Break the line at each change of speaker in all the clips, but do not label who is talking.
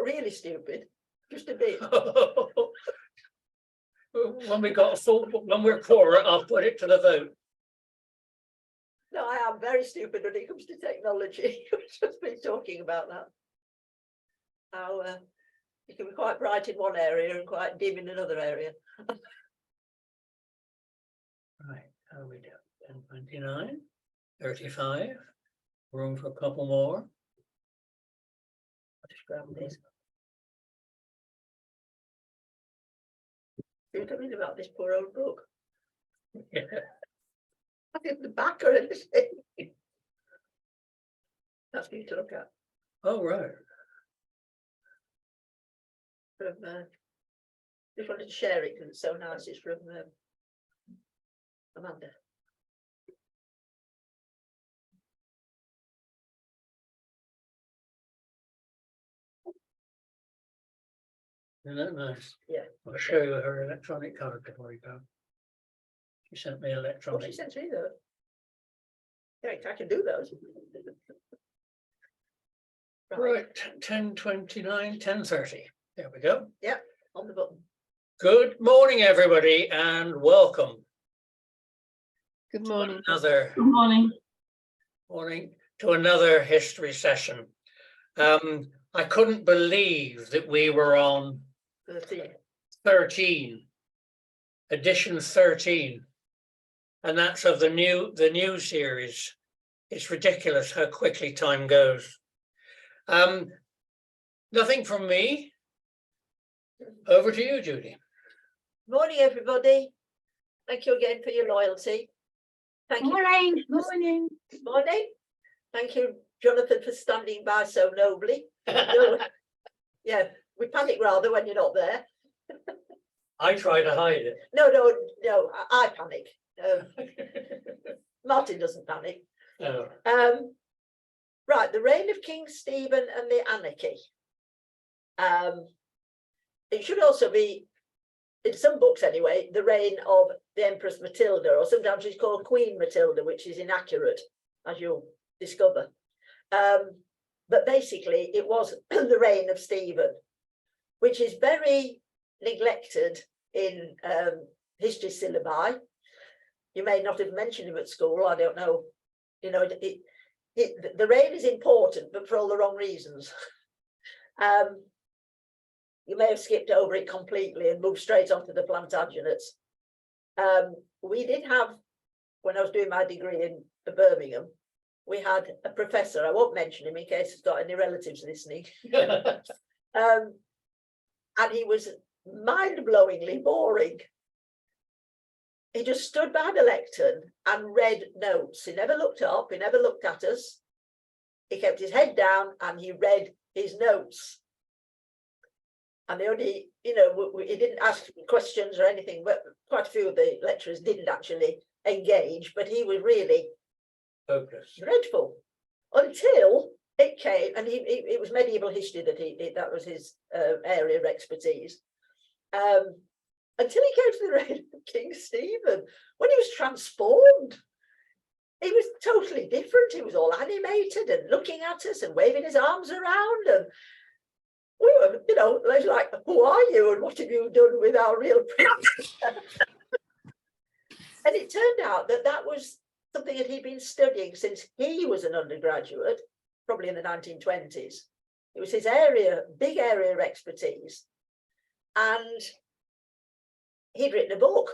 really stupid, just a bit.
When we got a full, when we're quorate, I'll put it to the vote.
No, I am very stupid when it comes to technology. We've just been talking about that. How you can be quite bright in one area and quite dim in another area.
Right, how are we doing? 10:29, 35, room for a couple more.
I'll just grab this. You're talking about this poor old book.
Yeah.
I think the back or anything. That's for you to look at.
Oh, right.
From just wanted to share it because it's so nice. It's from Amanda.
Isn't that nice?
Yeah.
I'll show you her electronic card before we go. She sent me
Oh,
electronic.
she sent me those. Yeah, I can do those.
Right, 10:29, 10:30. There we go.
On the button.
Good morning, everybody, and welcome.
Good morning.
Another
Good morning.
morning to another history session. I couldn't believe that we were on 13, edition 13, and that's of the new series. It's ridiculous how quickly time goes. Nothing from me. Over to you, Judy.
Morning, everybody. Thank you again for your loyalty. Thank you.
Morning.
Morning. Thank you, Jonathan, for standing by so nobly. No, yeah, we panic rather when you're not there.
I try to hide it.
No, I panic. Martin doesn't panic.
Oh,
Right, the reign of King Stephen and the anarchy. It should also be, in some books anyway, the reign of the Empress Matilda, or sometimes it's called Queen Matilda, which is inaccurate, as you'll discover. But basically, it was the reign of Stephen, which is very neglected in history syllabi. You may not have mentioned him at school, I don't know. You know, the reign is important, but for all the wrong reasons. You may have skipped over it completely and moved straight onto the Plantagenets. We did have, when I was doing my degree in Birmingham, we had a professor, I won't mention him in case he's got any relatives listening. And he was mind-blowingly boring. He just stood behind a lectern and read notes. He never looked up, he never looked at us. He kept his head down and he read his notes. And the only, you know, he didn't ask questions or anything, but quite a few of the lecturers didn't actually engage, but he was really
focus.
dreadful until it came, and it was medieval history that was his area of expertise. Until he came to the reign of King Stephen, when he was transformed. He was totally different. He was all animated and looking at us and waving his arms around, and we were, you know, like, who are you and what have you done with our real prince? And it turned out that that was something that he'd been studying since he was an undergraduate, probably in the 1920s. It was his area, big area of expertise. And he'd written a book.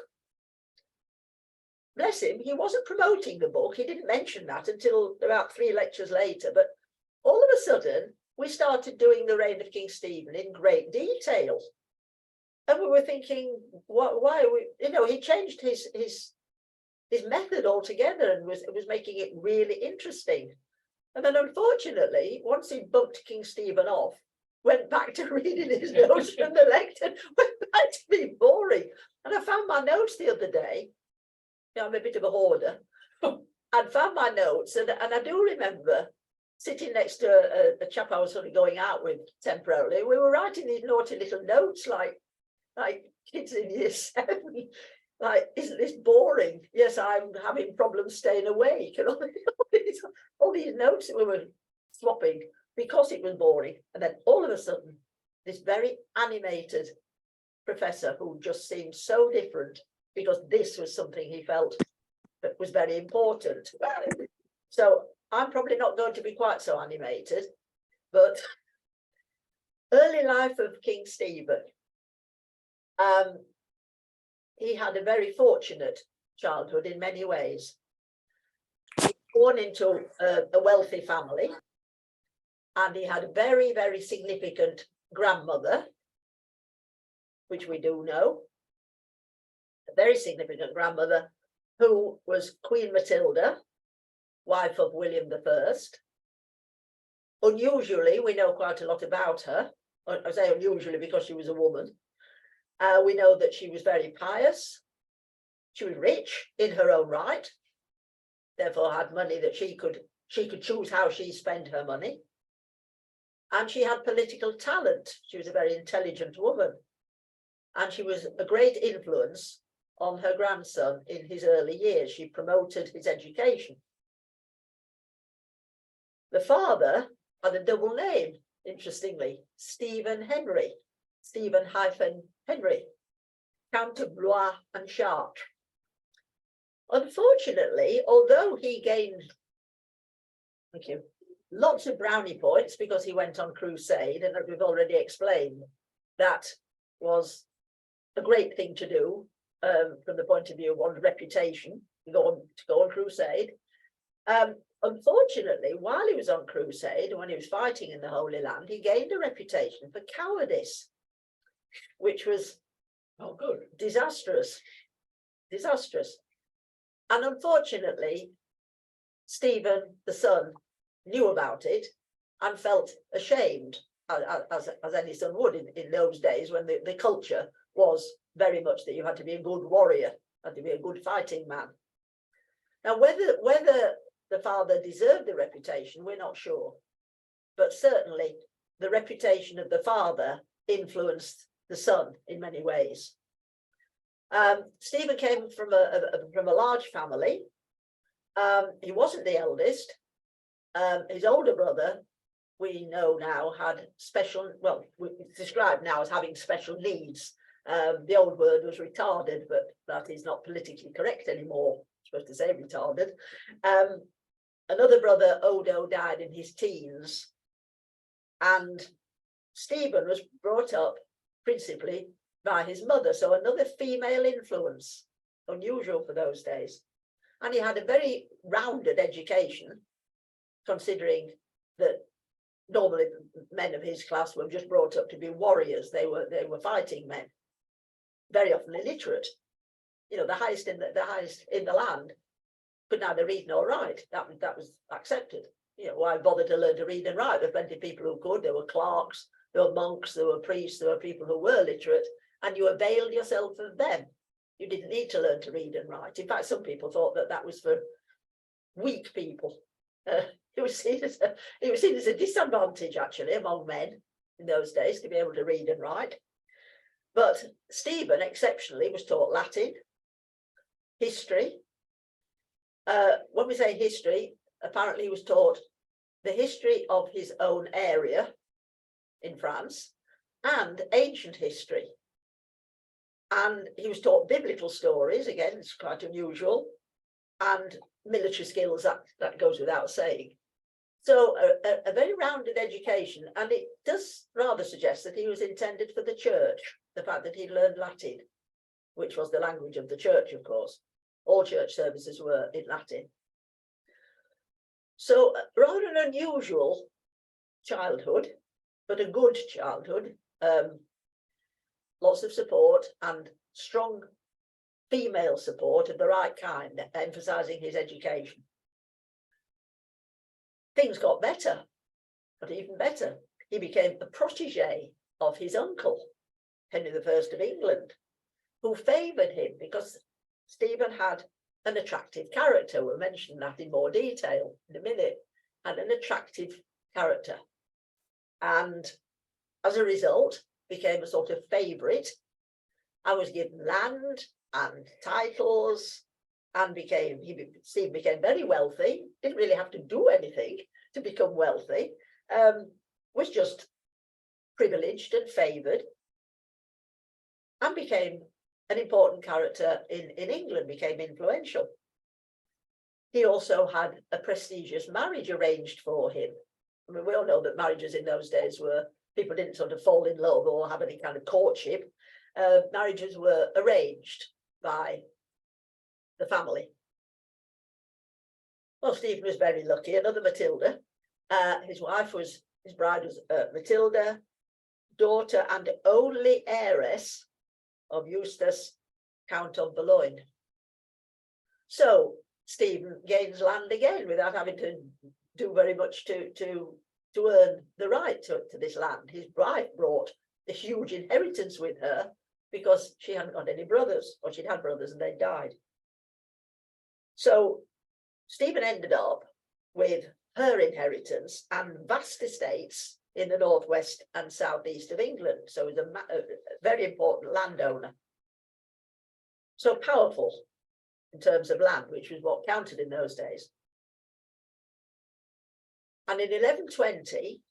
Bless him, he wasn't promoting the book. He didn't mention that until about 3 lectures later. But all of a sudden, we started doing the reign of King Stephen in great detail. And we were thinking, why are we, you know, he changed his method altogether and was making it really interesting. And then unfortunately, once he bumped King Stephen off, went back to reading his notes from the lectern, went back to being boring. And I found my notes the other day. You know, I'm a bit of a hoarder. And found my notes, and I do remember sitting next to a chap I was sort of going out with temporarily. We were writing these naughty little notes like kids in year 7. Like, isn't this boring? Yes, I'm having problems staying awake. And all these notes that we were swapping because it was boring. And then all of a sudden, this very animated professor who just seemed so different, because this was something he felt that was very important. So I'm probably not going to be quite so animated, but early life of King Stephen. He had a very fortunate childhood in many ways. He was born into a wealthy family, and he had a very, very significant grandmother, which we do know, a very significant grandmother, who was Queen Matilda, wife of William I. Unusually, we know quite a lot about her. I say unusually because she was a woman. We know that she was very pious. She was rich in her own right, therefore had money that she could choose how she spent her money. And she had political talent. She was a very intelligent woman. And she was a great influence on her grandson in his early years. She promoted his education. The father had a double name, interestingly, Stephen Henry, Stephen-Henry, Count of Blois and Chartres. Unfortunately, although he gained lots of brownie points because he went on crusade, and as we've already explained, that was a great thing to do from the point of view of one's reputation, to go on crusade. Unfortunately, while he was on crusade, when he was fighting in the Holy Land, he gained a reputation for cowardice, which was disastrous. And unfortunately, Stephen, the son, knew about it and felt ashamed, as any son would in those days, when the culture was very much that you had to be a good warrior, had to be a good fighting man. Now, whether the father deserved the reputation, we're not sure. But certainly the reputation of the father influenced the son in many ways. Stephen came from a large family. He wasn't the eldest. His older brother, we know now, had special, well, it's described now as having special needs. The old word was retarded, but that is not politically correct anymore. I'm supposed to say retarded. Another brother, Odo, died in his teens, and Stephen was brought up principally by his mother, so another female influence, unusual for those days. And he had a very rounded education, considering that normally men of his class were just brought up to be warriors. They were fighting men, very often illiterate. You know, the highest in the land could neither read nor write. That was accepted. You know, why bother to learn to read and write? There were plenty of people who could. There were clerks, there were monks, there were priests, there were people who were literate, and you availed yourself of them. You didn't need to learn to read and write. In fact, some people thought that was for weak people. It was seen as a disadvantage, actually, among men in those days to be able to read and write. But Stephen, exceptionally, was taught Latin, history. When we say history, apparently he was taught the history of his own area in France and ancient history. And he was taught biblical stories, again, it's quite unusual, and military skills, that goes without saying. So a very rounded education, and it does rather suggest that he was intended for the church, the fact that he learned Latin, which was the language of the church, of course. All church services were in Latin. So rather an unusual childhood, but a good childhood. Lots of support and strong female support of the right kind, emphasizing his education. Things got better, but even better. He became a protege of his uncle, Henry I of England, who favoured him because Stephen had an attractive character. We'll mention that in more detail in a minute, and an attractive character. And as a result, became a sort of favourite. I was given land and titles, and Stephen became very wealthy. Didn't really have to do anything to become wealthy. Was just privileged and favoured, and became an important character in England, became influential. He also had a prestigious marriage arranged for him. I mean, we all know that marriages in those days were, people didn't sort of fall in love or have any kind of courtship. Marriages were arranged by the family. Well, Stephen was very lucky. Another Matilda. His bride was Matilda, daughter and only heiress of Eustace, Count of Boulogne. So Stephen gains land again without having to do very much to earn the right to this land. His bride brought a huge inheritance with her because she hadn't got any brothers, or she'd had brothers and they died. So Stephen ended up with her inheritance and vast estates in the northwest and southeast of England. So he was a very important landowner. So powerful in terms of land, which was what counted in those days. And in 1120,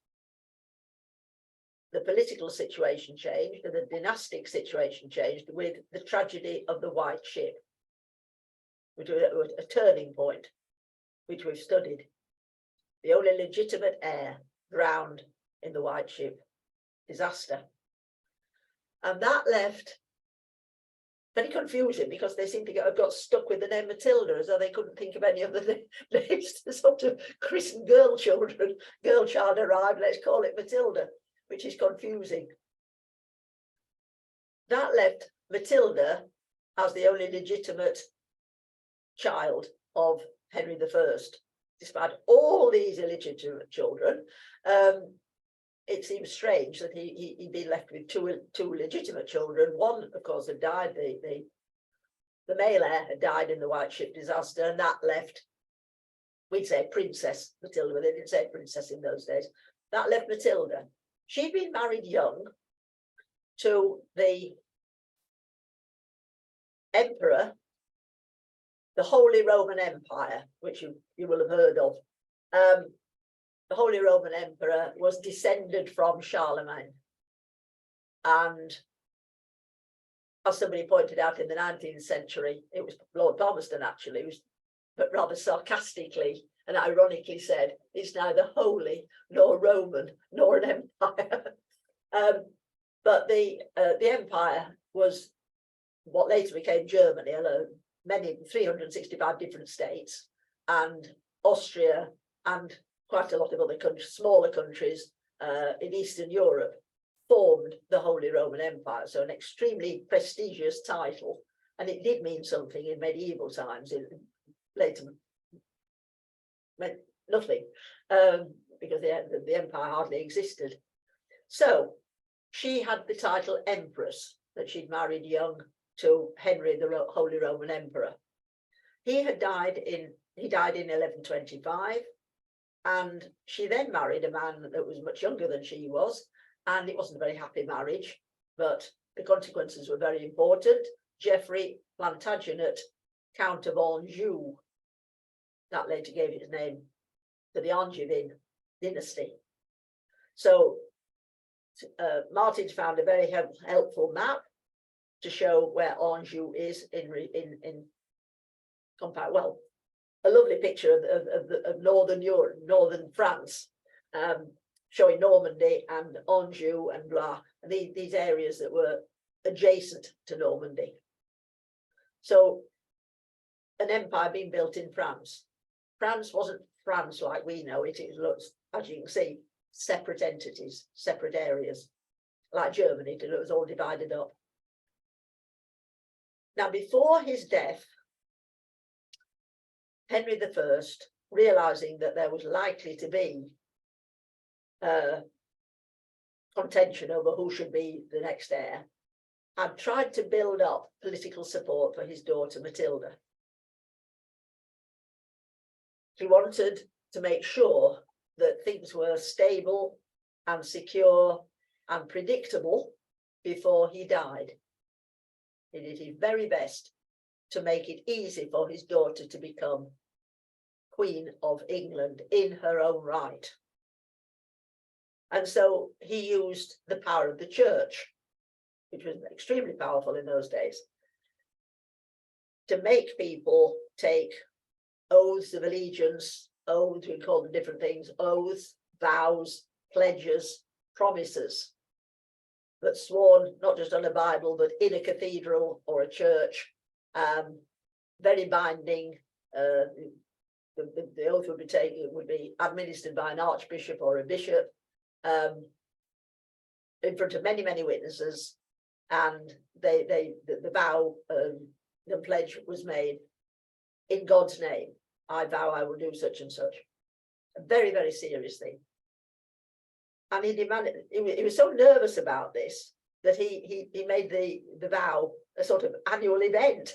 the political situation changed and the dynastic situation changed with the tragedy of the White Ship, which was a turning point, which we've studied. The only legitimate heir drowned in the White Ship disaster. And that left very confusing because they seem to have got stuck with the name Matilda as though they couldn't think of any other names to sort of christen girl child arrived, let's call it Matilda, which is confusing. That left Matilda as the only legitimate child of Henry I. Despite all these illegitimate children, it seems strange that he'd been left with two legitimate children. One, of course, had died. The male heir had died in the White Ship disaster, and that left, we'd say Princess Matilda, but they didn't say princess in those days. That left Matilda. She'd been married young to the emperor, the Holy Roman Empire, which you will have heard of. The Holy Roman Emperor was descended from Charlemagne. And as somebody pointed out in the 19th century, it was Lord Palmerston actually, but rather sarcastically and ironically said, it's neither holy nor Roman nor an empire. But the empire was what later became Germany, alone, many 365 different states, and Austria and quite a lot of other countries, smaller countries in Eastern Europe, formed the Holy Roman Empire. So an extremely prestigious title, and it did mean something in medieval times. It later meant nothing because the empire hardly existed. So she had the title Empress, that she'd married young to Henry, the Holy Roman Emperor. He died in 1125. And she then married a man that was much younger than she was, and it wasn't a very happy marriage, but the consequences were very important. Geoffrey Plantagenet, Count of Anjou, that later gave his name to the Angevin dynasty. So Martin's found a very helpful map to show where Anjou is in a lovely picture of northern Europe, northern France, showing Normandy and Anjou and Blois, and these areas that were adjacent to Normandy. So an empire being built in France. France wasn't France like we know it. It was, as you can see, separate entities, separate areas, like Germany, it was all divided up. Now, before his death, Henry I, realizing that there was likely to be contention over who should be the next heir, had tried to build up political support for his daughter Matilda. He wanted to make sure that things were stable and secure and predictable before he died. He did his very best to make it easy for his daughter to become Queen of England in her own right. And so he used the power of the church, which was extremely powerful in those days, to make people take oaths of allegiance, oaths, we call them different things, oaths, vows, pledges, promises, that sworn not just on a Bible, but in a cathedral or a church, very binding. The oath would be administered by an archbishop or a bishop, in front of many, many witnesses, and the vow, the pledge was made in God's name. I vow I will do such and such. A very, very serious thing. And he demanded, he was so nervous about this that he made the vow a sort of annual event.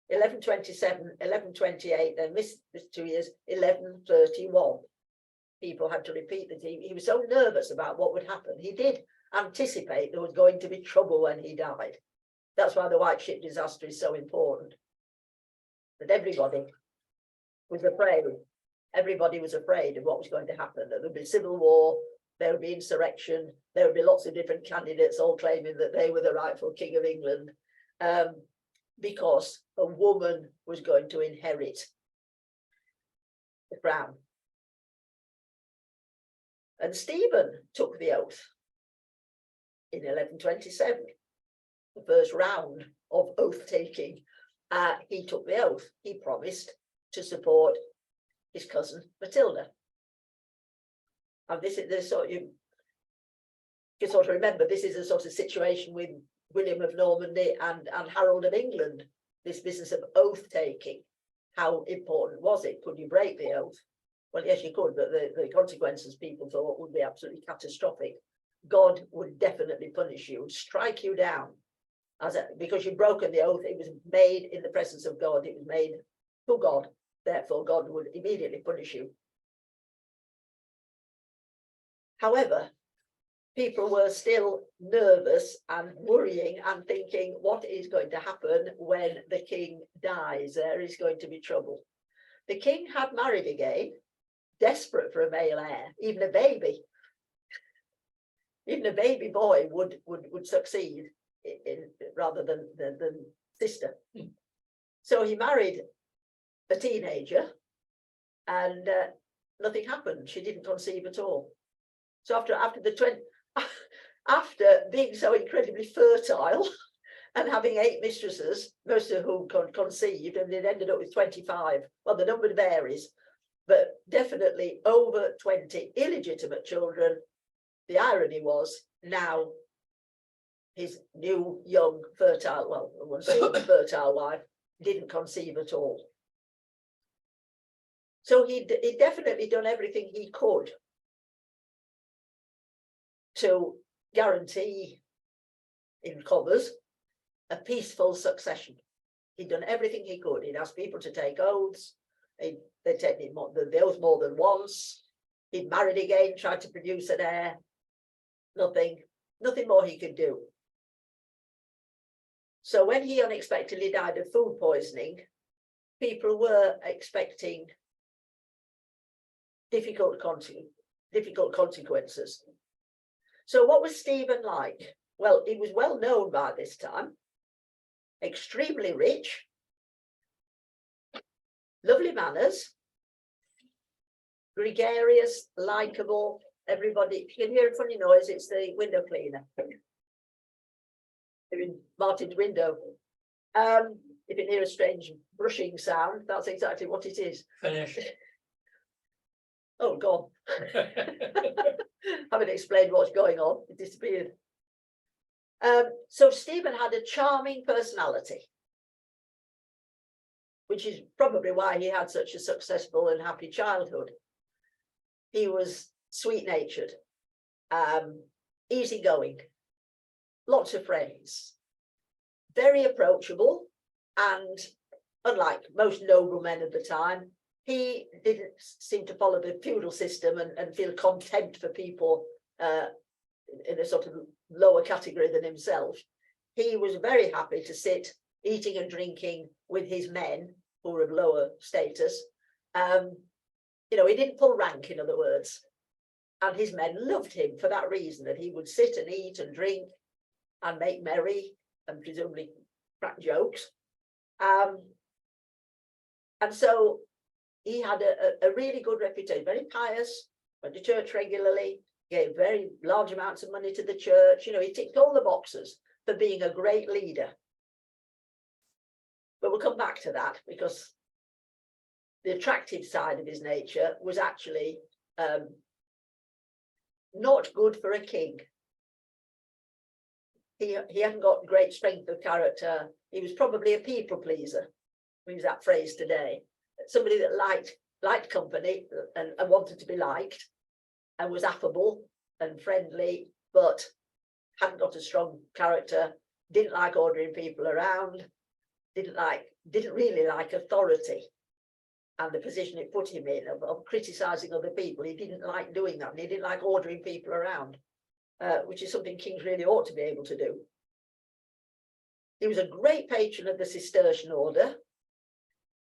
1127, 1128, then missed 2 years, 1131. People had to repeat that. He was so nervous about what would happen. He did anticipate there was going to be trouble when he died. That's why the White Ship disaster is so important. That everybody was afraid. Everybody was afraid of what was going to happen. That there would be civil war, there would be insurrection, there would be lots of different candidates all claiming that they were the rightful King of England, because a woman was going to inherit the crown. And Stephen took the oath in 1127, the first round of oath taking. He took the oath. He promised to support his cousin Matilda. And this is the sort you can sort of remember, this is a sort of situation with William of Normandy and Harold of England, this business of oath taking. How important was it? Could you break the oath? Well, yes, you could, but the consequences people thought would be absolutely catastrophic. God would definitely punish you and strike you down because you've broken the oath. It was made in the presence of God. It was made to God. Therefore, God would immediately punish you. However, people were still nervous and worrying and thinking, what is going to happen when the king dies? There is going to be trouble. The king had married again, desperate for a male heir, even a baby. Even a baby boy would succeed rather than sister. So he married a teenager, and nothing happened. She didn't conceive at all. So after being so incredibly fertile and having 8 mistresses, most of whom conceived, and it ended up with 25. Well, the number varies, but definitely over 20 illegitimate children. The irony was now his new, young, fertile, well, one fertile wife didn't conceive at all. So he'd definitely done everything he could to guarantee, in commas, a peaceful succession. He'd done everything he could. He'd asked people to take oaths. They'd taken the oath more than once. He'd married again, tried to produce an heir. Nothing more he could do. So when he unexpectedly died of food poisoning, people were expecting difficult consequences. So what was Stephen like? Well, he was well known by this time, extremely rich, lovely manners, gregarious, likable. Everybody, if you can hear a funny noise, it's the window cleaner. In Martin's window. If you can hear a strange brushing sound, that's exactly what it is.
Finish.
Oh, gone. Haven't explained what's going on. It disappeared. So Stephen had a charming personality, which is probably why he had such a successful and happy childhood. He was sweet-natured, easygoing, lots of friends, very approachable, and unlike most noblemen of the time, he didn't seem to follow the feudal system and feel contempt for people in a sort of lower category than himself. He was very happy to sit eating and drinking with his men who were of lower status. You know, he didn't pull rank, in other words. And his men loved him for that reason, that he would sit and eat and drink and make merry and presumably crack jokes. And so he had a really good reputation, very pious, went to church regularly, gave very large amounts of money to the church. You know, he ticked all the boxes for being a great leader. But we'll come back to that, because the attractive side of his nature was actually not good for a king. He hadn't got great strength of character. He was probably a people pleaser. We use that phrase today. Somebody that liked company and wanted to be liked, and was affable and friendly, but hadn't got a strong character, didn't like ordering people around, didn't really like authority and the position it put him in of criticizing other people. He didn't like doing that, and he didn't like ordering people around, which is something kings really ought to be able to do. He was a great patron of the Cistercian order,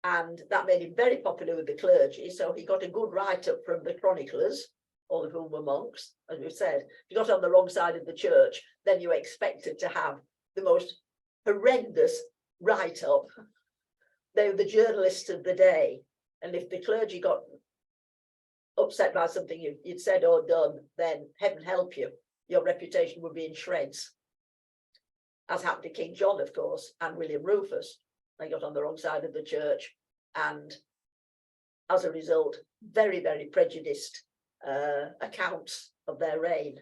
and that made him very popular with the clergy. So he got a good write-up from the chroniclers, all of whom were monks. As we've said, if you got on the wrong side of the church, then you expected to have the most horrendous write-up. They were the journalists of the day. And if the clergy got upset by something you'd said or done, then heaven help you, your reputation would be in shreds. As happened to King John, of course, and William Rufus. They got on the wrong side of the church, and as a result, very, very prejudiced accounts of their reign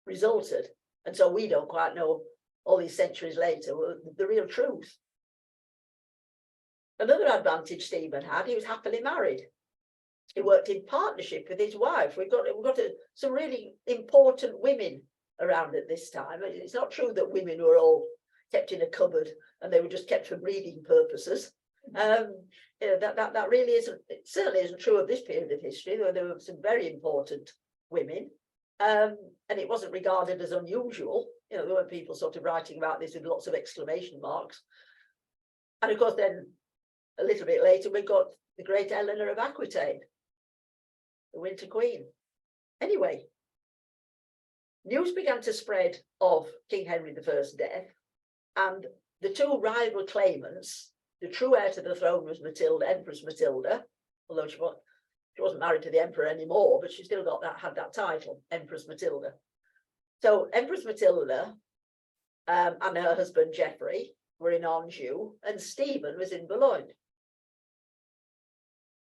resulted. And so we don't quite know, all these centuries later, the real truth. Another advantage Stephen had, he was happily married. He worked in partnership with his wife. We've got some really important women around at this time. It's not true that women were all kept in a cupboard and they were just kept for breeding purposes. You know, that really isn't, it certainly isn't true of this period of history. There were some very important women, and it wasn't regarded as unusual. You know, there were people sort of writing about this with lots of exclamation marks. And of course, then a little bit later, we've got the great Eleanor of Aquitaine, the Winter Queen. Anyway, news began to spread of King Henry I's death, and the two rival claimants, the true heir to the throne was Matilda, Empress Matilda, although she wasn't married to the emperor anymore, but she still had that title, Empress Matilda. So Empress Matilda and her husband Geoffrey were in Anjou, and Stephen was in Boulogne.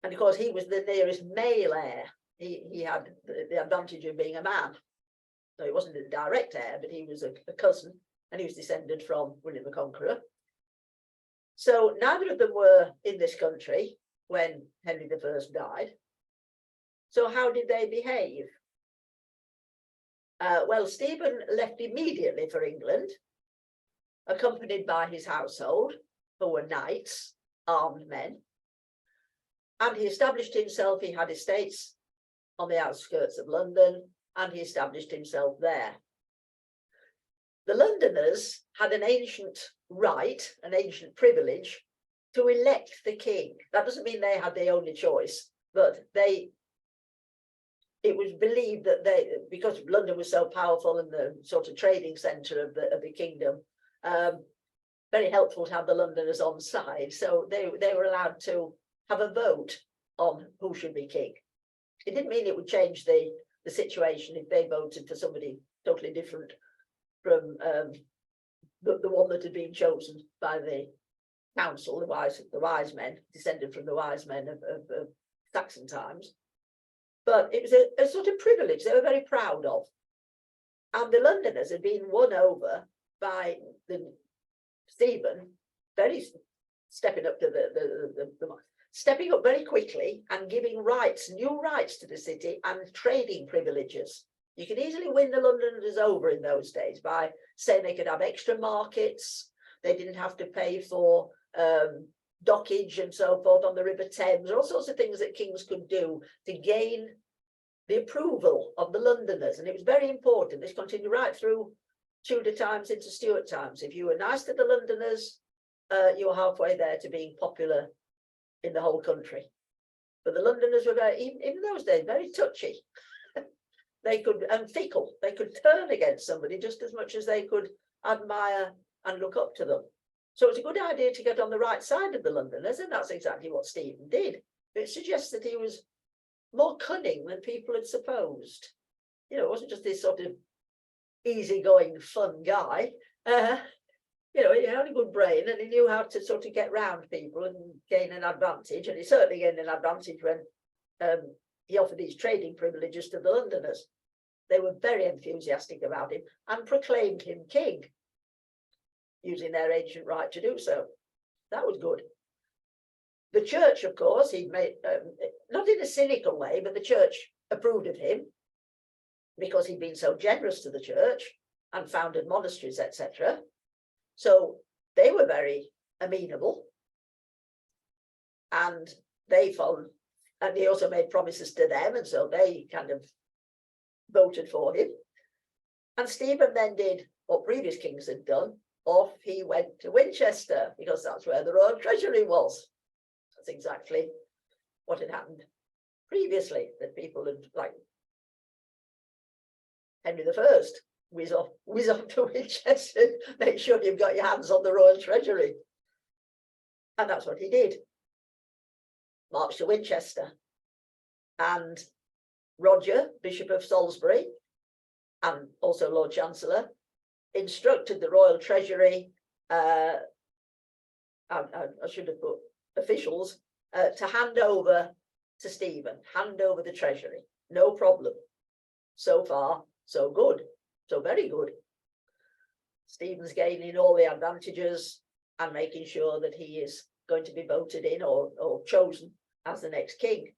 And of course, he was the nearest male heir. He had the advantage of being a man. So he wasn't a direct heir, but he was a cousin, and he was descended from William the Conqueror. So neither of them were in this country when Henry I died. So how did they behave? Well, Stephen left immediately for England, accompanied by his household, who were knights, armed men. And he established himself, he had estates on the outskirts of London, and he established himself there. The Londoners had an ancient right, an ancient privilege to elect the king. That doesn't mean they had the only choice, but it was believed that because London was so powerful and the sort of trading centre of the kingdom, very helpful to have the Londoners on side. So they were allowed to have a vote on who should be king. It didn't mean it would change the situation if they voted for somebody totally different from the one that had been chosen by the council, the wise men, descended from the wise men of Saxon times. But it was a sort of privilege they were very proud of. And the Londoners had been won over by Stephen, very stepping up to stepping up very quickly and giving new rights to the city and trading privileges. You could easily win the Londoners over in those days by saying they could have extra markets. They didn't have to pay for dockage and so forth on the River Thames, all sorts of things that kings could do to gain the approval of the Londoners. And it was very important. This continued right through Tudor times into Stuart times. If you were nice to the Londoners, you were halfway there to being popular in the whole country. But the Londoners were even in those days, very touchy. and fickle, they could turn against somebody just as much as they could admire and look up to them. So it's a good idea to get on the right side of the Londoners, and that's exactly what Stephen did. It suggests that he was more cunning than people had supposed. You know, it wasn't just this sort of easygoing, fun guy. You know, he had a good brain and he knew how to sort of get round people and gain an advantage. And he certainly gained an advantage when he offered these trading privileges to the Londoners. They were very enthusiastic about him and proclaimed him king, using their ancient right to do so. That was good. The church, of course, he made, not in a cynical way, but the church approved of him because he'd been so generous to the church and founded monasteries, etc. So they were very amenable, and they followed, and he also made promises to them, and so they kind of voted for him. And Stephen then did what previous kings had done. Off he went to Winchester, because that's where the royal treasury was. That's exactly what had happened previously, that people had, like Henry I, whiz off to Winchester, make sure you've got your hands on the royal treasury. And that's what he did. Marched to Winchester. And Roger, Bishop of Salisbury, and also Lord Chancellor, instructed the royal treasury, I should have put officials, to hand over to Stephen, hand over the treasury. No problem. So far, so good. So very good. Stephen's gaining all the advantages and making sure that he is going to be voted in or chosen as the next king,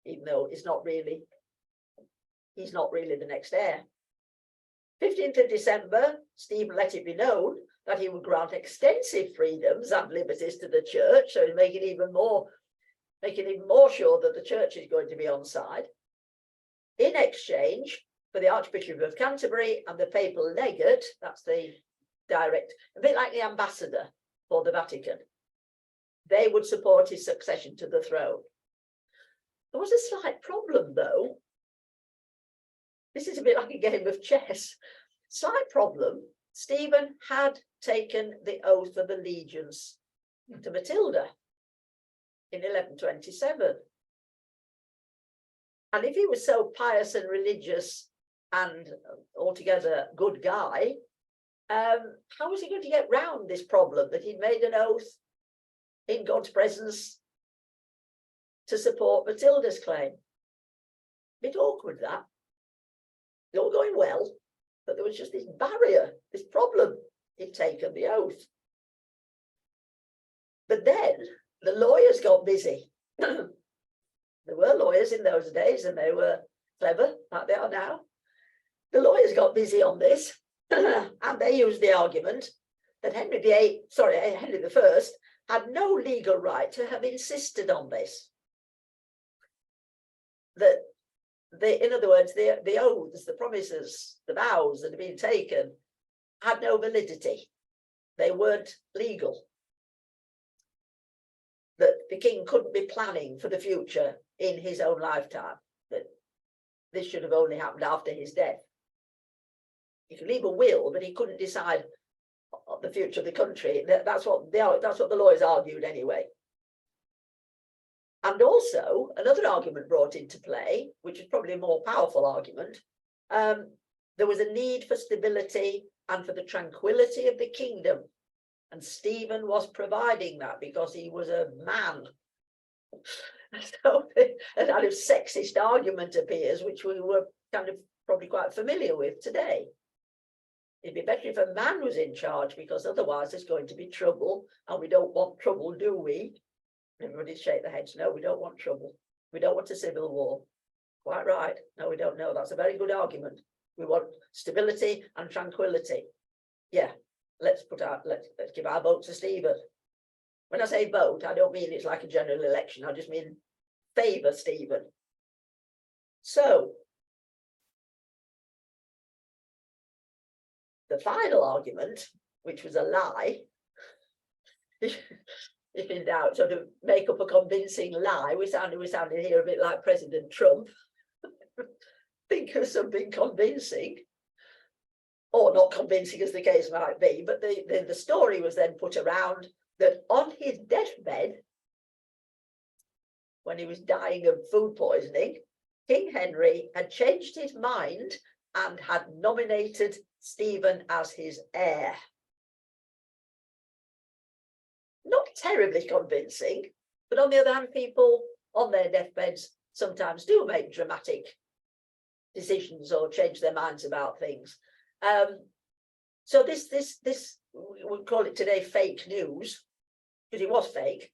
even though he's not really the next heir. 15th of December, Stephen let it be known that he would grant extensive freedoms and liberties to the church, so he's making even more sure that the church is going to be on side. In exchange for the Archbishop of Canterbury and the papal legate, that's the direct, a bit like the ambassador for the Vatican, they would support his succession to the throne. There was a slight problem, though. This is a bit like a game of chess. Slight problem. Stephen had taken the oath of allegiance to Matilda in 1127. And if he was so pious and religious and altogether good guy, how was he going to get round this problem that he'd made an oath in God's presence to support Matilda's claim? Bit awkward, that. It's all going well, but there was just this barrier, this problem. He'd taken the oath. But then the lawyers got busy. There were lawyers in those days, and they were clever, like they are now. The lawyers got busy on this, and they used the argument that Henry I had no legal right to have insisted on this. That in other words, the oaths, the promises, the vows that had been taken had no validity. They weren't legal. That the king couldn't be planning for the future in his own lifetime. That this should have only happened after his death. He could leave a will, but he couldn't decide on the future of the country. That's what the lawyers argued anyway. And also, another argument brought into play, which is probably a more powerful argument, there was a need for stability and for the tranquility of the kingdom. And Stephen was providing that because he was a man. So a kind of sexist argument appears, which we were kind of probably quite familiar with today. It'd be better if a man was in charge, because otherwise there's going to be trouble, and we don't want trouble, do we? Everybody shake their heads. No, we don't want trouble. We don't want a civil war. Quite right. No, we don't know. That's a very good argument. We want stability and tranquility. Yeah, let's give our vote to Stephen. When I say vote, I don't mean it's like a general election. I just mean favour Stephen. So the final argument, which was a lie, if in doubt, sort of make up a convincing lie. We're sounding here a bit like President Trump. think of something convincing, or not convincing as the case might be, but the story was then put around that on his deathbed, when he was dying of food poisoning, King Henry had changed his mind and had nominated Stephen as his heir. Not terribly convincing, but on the other hand, people on their deathbeds sometimes do make dramatic decisions or change their minds about things. So this we call it today fake news, because it was fake.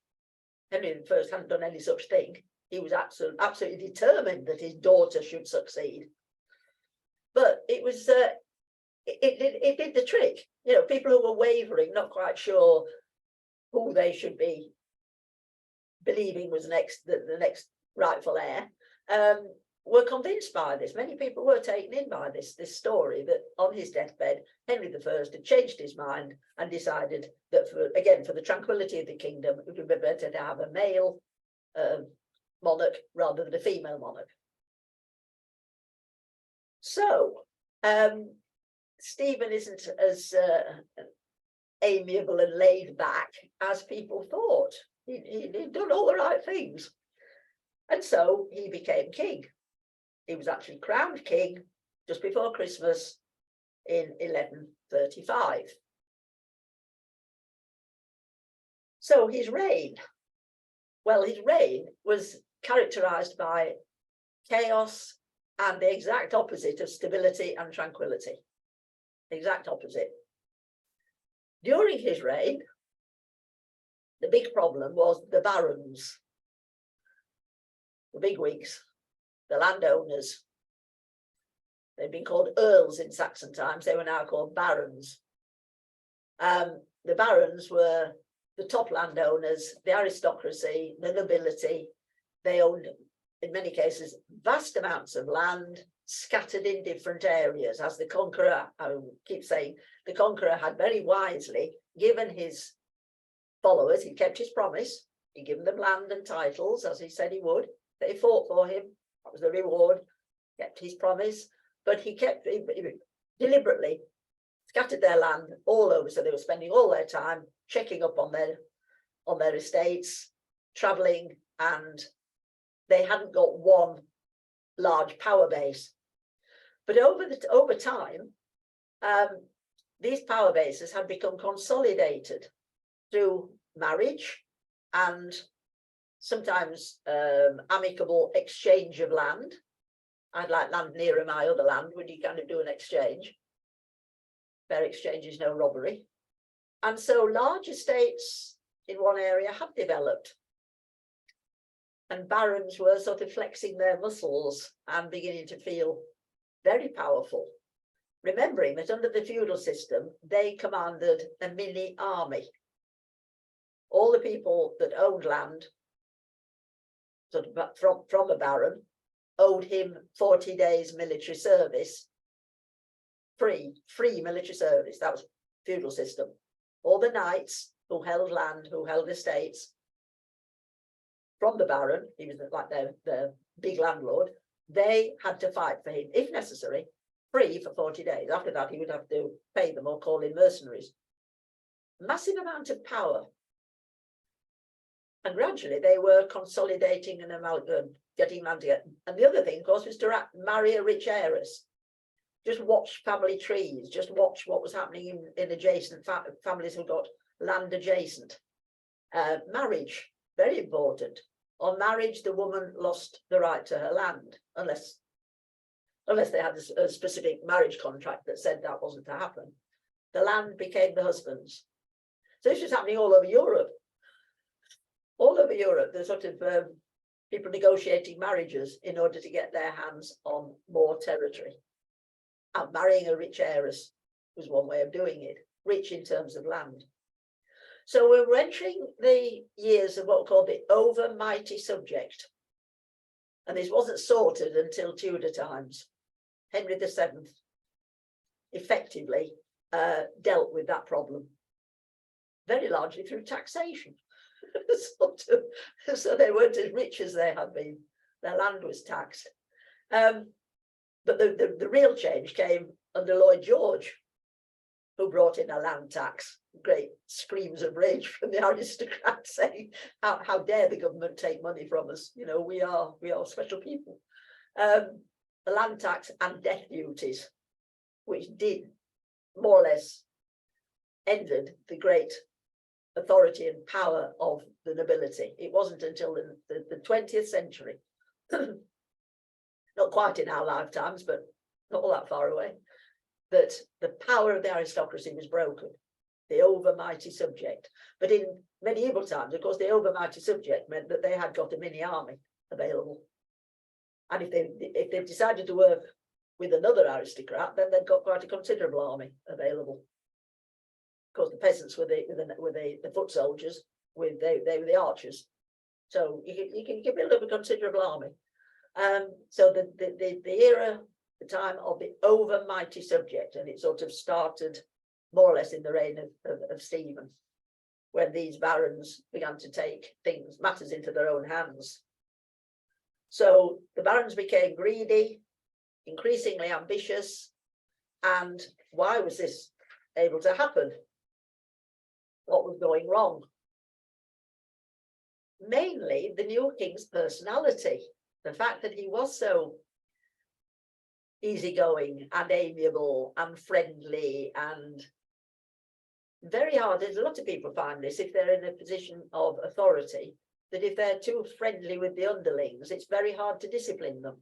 Henry I hadn't done any such thing. He was absolutely determined that his daughter should succeed. But it was it did the trick. You know, people who were wavering, not quite sure who they should be believing was the next rightful heir, were convinced by this. Many people were taken in by this story that on his deathbed, Henry I had changed his mind and decided that for the tranquility of the kingdom, it would be better to have a male monarch rather than a female monarch. So Stephen isn't as amiable and laid back as people thought. He'd done all the right things. And so he became king. He was actually crowned king just before Christmas in 1135. So his reign was characterized by chaos and the exact opposite of stability and tranquility. The exact opposite. During his reign, the big problem was the barons, the bigwigs, the landowners. They'd been called earls in Saxon times. They were now called barons. The barons were the top landowners, the aristocracy, the nobility. They owned, in many cases, vast amounts of land scattered in different areas. As the conqueror, I keep saying, the conqueror had very wisely given his followers, he kept his promise, he given them land and titles, as he said he would. They fought for him, that was the reward, kept his promise, but he deliberately scattered their land all over, so they were spending all their time checking up on their estates, travelling, and they hadn't got one large power base. But over time, these power bases had become consolidated through marriage and sometimes amicable exchange of land. I'd like land nearer my other land. Would you kind of do an exchange? Fair exchange is no robbery. And so large estates in one area had developed. And barons were sort of flexing their muscles and beginning to feel very powerful. Remembering that under the feudal system, they commanded a mini army. All the people that owned land sort of from a baron owed him 40 days military service, free military service. That was feudal system. All the knights who held land, who held estates from the baron, he was like their big landlord, they had to fight for him, if necessary, free for 40 days. After that, he would have to pay them or call in mercenaries. Massive amount of power. And gradually they were consolidating and getting land together. And the other thing, of course, was to marry a rich heiress. Just watch family trees, just watch what was happening in adjacent families who got land adjacent. Marriage, very important. On marriage, the woman lost the right to her land, unless they had a specific marriage contract that said that wasn't to happen. The land became the husband's. So this was happening all over Europe. All over Europe, there's sort of people negotiating marriages in order to get their hands on more territory. And marrying a rich heiress was one way of doing it, rich in terms of land. So we're entering the years of what we call the overmighty subject. And this wasn't sorted until Tudor times. Henry VII effectively dealt with that problem, very largely through taxation. So they weren't as rich as they had been. Their land was taxed. But the real change came under Lloyd George, who brought in a land tax. Great screams of rage from the aristocrats saying, how dare the government take money from us? You know, we are special people. The land tax and death duties, which did more or less ended the great authority and power of the nobility. It wasn't until the 20th century, not quite in our lifetimes, but not all that far away, that the power of the aristocracy was broken, the overmighty subject. But in medieval times, of course, the overmighty subject meant that they had got a mini army available. And if they decided to work with another aristocrat, then they'd got quite a considerable army available. Of course, the peasants were the foot soldiers, they were the archers. So you can build up a considerable army. So the era, the time of the overmighty subject, and it sort of started more or less in the reign of Stephen, when these barons began to take matters into their own hands. So the barons became greedy, increasingly ambitious. And why was this able to happen? What was going wrong? Mainly the new king's personality, the fact that he was so easygoing and amiable and friendly and very hard. A lot of people find this if they're in a position of authority, that if they're too friendly with the underlings, it's very hard to discipline them.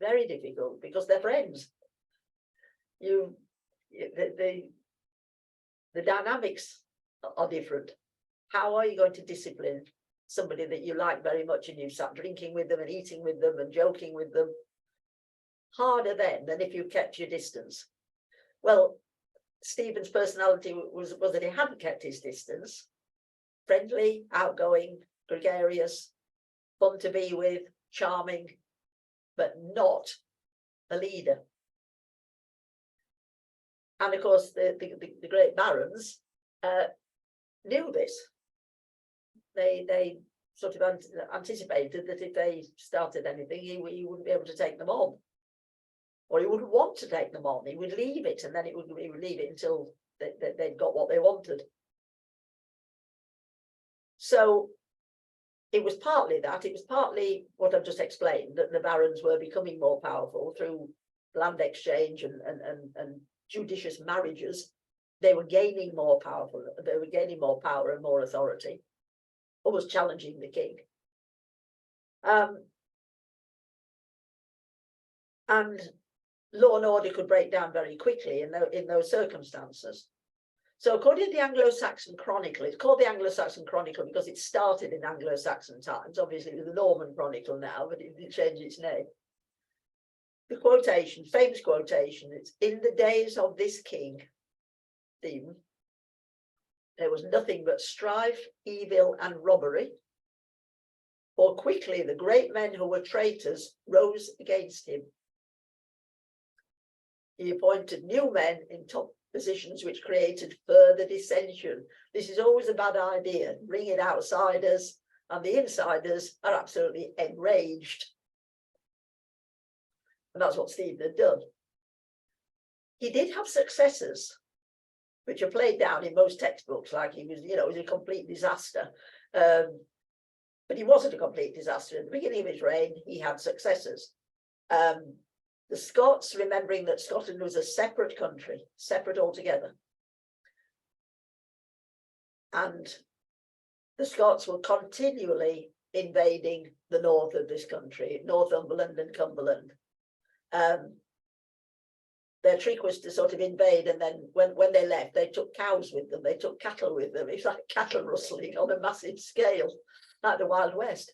Very difficult because they're friends. The dynamics are different. How are you going to discipline somebody that you like very much and you've sat drinking with them and eating with them and joking with them? Harder then than if you kept your distance. Well, Stephen's personality was that he hadn't kept his distance. Friendly, outgoing, gregarious, fun to be with, charming, but not a leader. And of course, the great barons knew this. They sort of anticipated that if they started anything, he wouldn't be able to take them on, or he wouldn't want to take them on. He would leave it, and then he would leave it until they'd got what they wanted. So it was partly that. It was partly what I've just explained, that the barons were becoming more powerful through land exchange and judicious marriages. They were gaining more powerful. They were gaining more power and more authority, almost challenging the king. And law and order could break down very quickly in those circumstances. So according to the Anglo-Saxon Chronicle, it's called the Anglo-Saxon Chronicle because it started in Anglo-Saxon times. Obviously, it was the Norman Chronicle now, but it didn't change its name. The quotation, famous quotation, it's in the days of this king, Stephen, there was nothing but strife, evil, and robbery. For quickly the great men who were traitors rose against him. He appointed new men in top positions which created further dissension. This is always a bad idea. Bring in outsiders, and the insiders are absolutely enraged. And that's what Stephen had done. He did have successors, which are played down in most textbooks, like he was, it was a complete disaster. But he wasn't a complete disaster. At the beginning of his reign, he had successors. The Scots, remembering that Scotland was a separate country, separate altogether. And the Scots were continually invading the north of this country, Northumberland and Cumberland. Their trick was to sort of invade, and then when they left, they took cows with them, they took cattle with them. It's like cattle rustling on a massive scale, like the Wild West.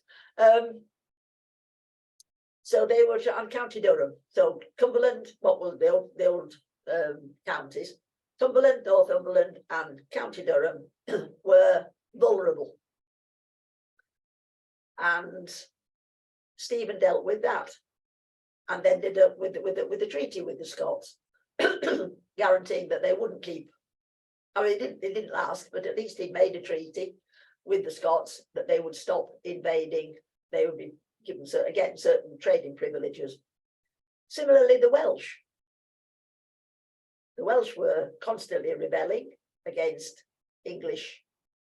So they were on County Durham. So Cumberland, what was the old counties, Cumberland, Northumberland, and County Durham were vulnerable. And Stephen dealt with that, and ended up with the treaty with the Scots, guaranteeing that they wouldn't keep. I mean, it didn't last, but at least he made a treaty with the Scots that they would stop invading. They would be given again certain trading privileges. Similarly, the Welsh. The Welsh were constantly rebelling against English,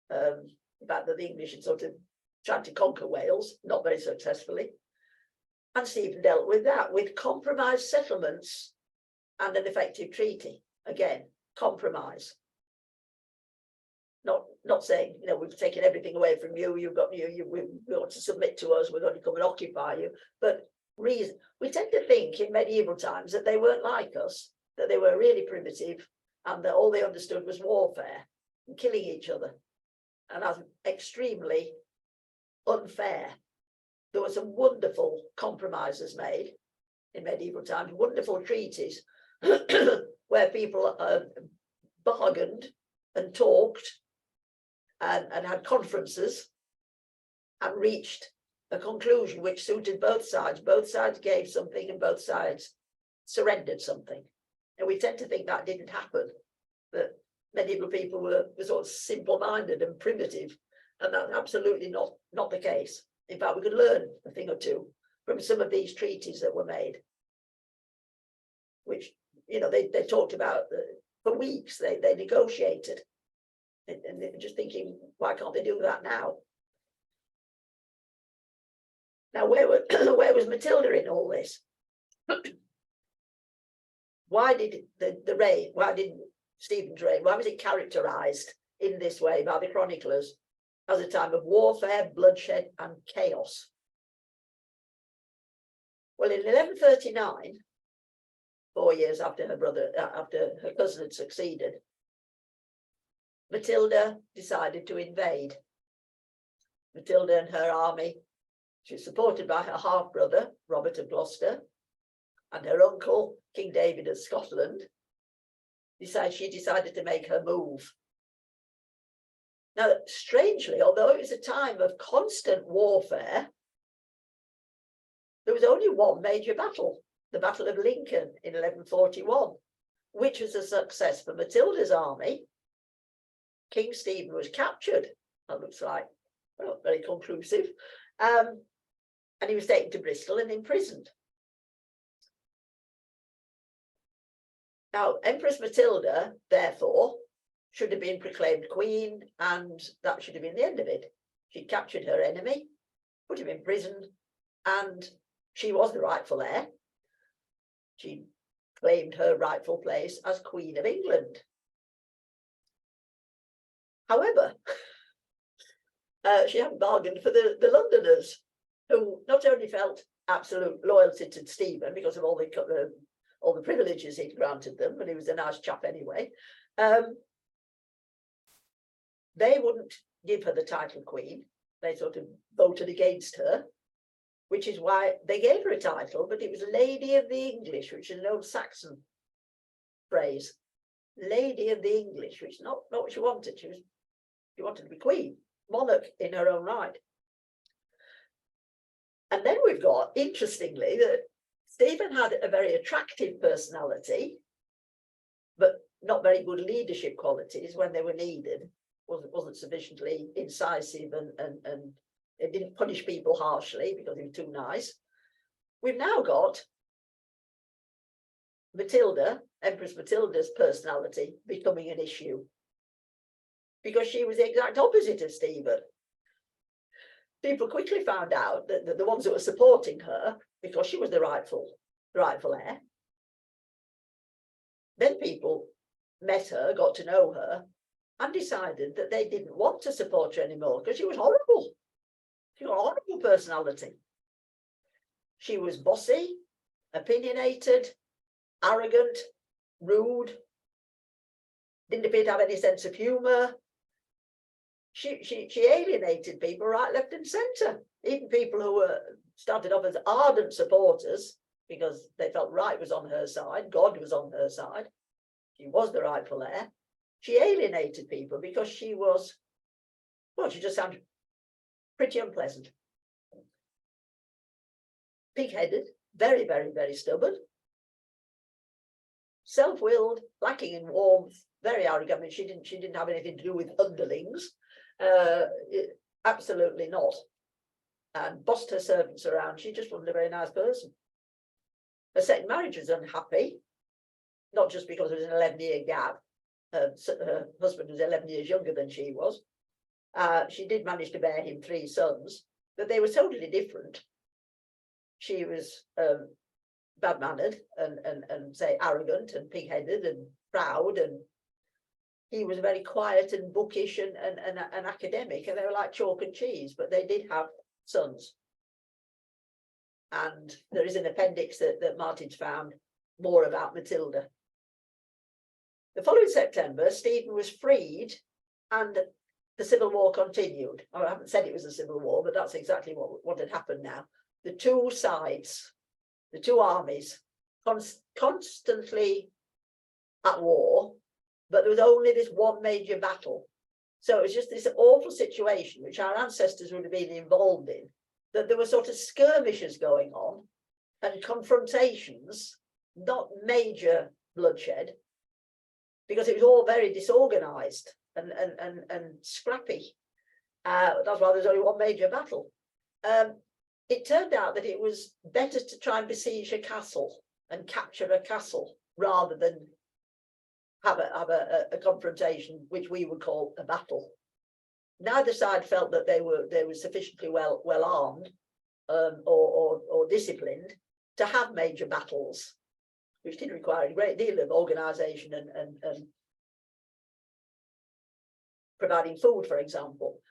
the fact that the English had sort of tried to conquer Wales, not very successfully. And Stephen dealt with that with compromise settlements and an effective treaty. Again, compromise. Not saying, you know, we've taken everything away from you, we want to submit to us, we're going to come and occupy you. But reason, we tend to think in medieval times that they weren't like us, that they were really primitive, and that all they understood was warfare and killing each other. And that's extremely unfair. There were some wonderful compromises made in medieval times, wonderful treaties where people bargained and talked and had conferences and reached a conclusion which suited both sides. Both sides gave something and both sides surrendered something. And we tend to think that didn't happen, that medieval people were sort of simple-minded and primitive, and that's absolutely not the case. In fact, we could learn a thing or two from some of these treaties that were made, which, you know, they talked about for weeks, they negotiated, and they're just thinking, why can't they do that now? Now, where was Matilda in all this? Why did the reign, why did Stephen's reign, why was it characterized in this way by the chroniclers as a time of warfare, bloodshed, and chaos? Well, in 1139, 4 years after her cousin had succeeded, Matilda decided to invade. Matilda and her army, she was supported by her half-brother, Robert of Gloucester, and her uncle, King David of Scotland. She decided to make her move. Now, strangely, although it was a time of constant warfare, there was only one major battle, the Battle of Lincoln in 1141, which was a success for Matilda's army. King Stephen was captured. That looks like, well, very conclusive. And he was taken to Bristol and imprisoned. Now, Empress Matilda, therefore, should have been proclaimed queen, and that should have been the end of it. She captured her enemy, put him in prison, and she was the rightful heir. She claimed her rightful place as Queen of England. However, she hadn't bargained for the Londoners, who not only felt absolute loyalty to Stephen because of all the privileges he'd granted them, and he was a nice chap anyway, they wouldn't give her the title queen. They sort of voted against her, which is why they gave her a title, but it was Lady of the English, which is an old Saxon phrase. Lady of the English, which is not what she wanted. She wanted to be queen, monarch in her own right. And then we've got, interestingly, that Stephen had a very attractive personality, but not very good leadership qualities when they were needed. Wasn't sufficiently incisive and it didn't punish people harshly because he was too nice. We've now got Matilda, Empress Matilda's personality becoming an issue because she was the exact opposite of Stephen. People quickly found out that the ones that were supporting her, because she was the rightful heir, then people met her, got to know her, and decided that they didn't want to support her anymore because she was horrible. She got a horrible personality. She was bossy, opinionated, arrogant, rude, didn't appear to have any sense of humour. She alienated people right, left and centre. Even people who were started off as ardent supporters because they felt right was on her side, God was on her side. She was the rightful heir. She alienated people because she was, well, she just sounded pretty unpleasant. Pig-headed, very, very, very stubborn. Self-willed, lacking in warmth, very arrogant. I mean, she didn't have anything to do with underlings. Absolutely not. and bossed her servants around. She just wasn't a very nice person. Her second marriage was unhappy, not just because there was an 11-year gap. Her husband was 11 years younger than she was. She did manage to bear him 3 sons, but they were totally different. She was bad-mannered and say arrogant and pig-headed and proud, and he was very quiet and bookish and academic, and they were like chalk and cheese, but they did have sons. And there is an appendix that Martin's found more about Matilda. The following September, Stephen was freed and the Civil War continued. I haven't said it was a civil war, but that's exactly what had happened now. The two sides, the two armies, constantly at war, but there was only this one major battle. So it was just this awful situation, which our ancestors would have been involved in, that there were sort of skirmishes going on and confrontations, not major bloodshed, because it was all very disorganized and scrappy. That's why there's only one major battle. It turned out that it was better to try and besiege a castle and capture a castle rather than have a confrontation, which we would call a battle. Neither side felt that they were sufficiently well armed or disciplined to have major battles, which did require a great deal of organisation and providing food, for example.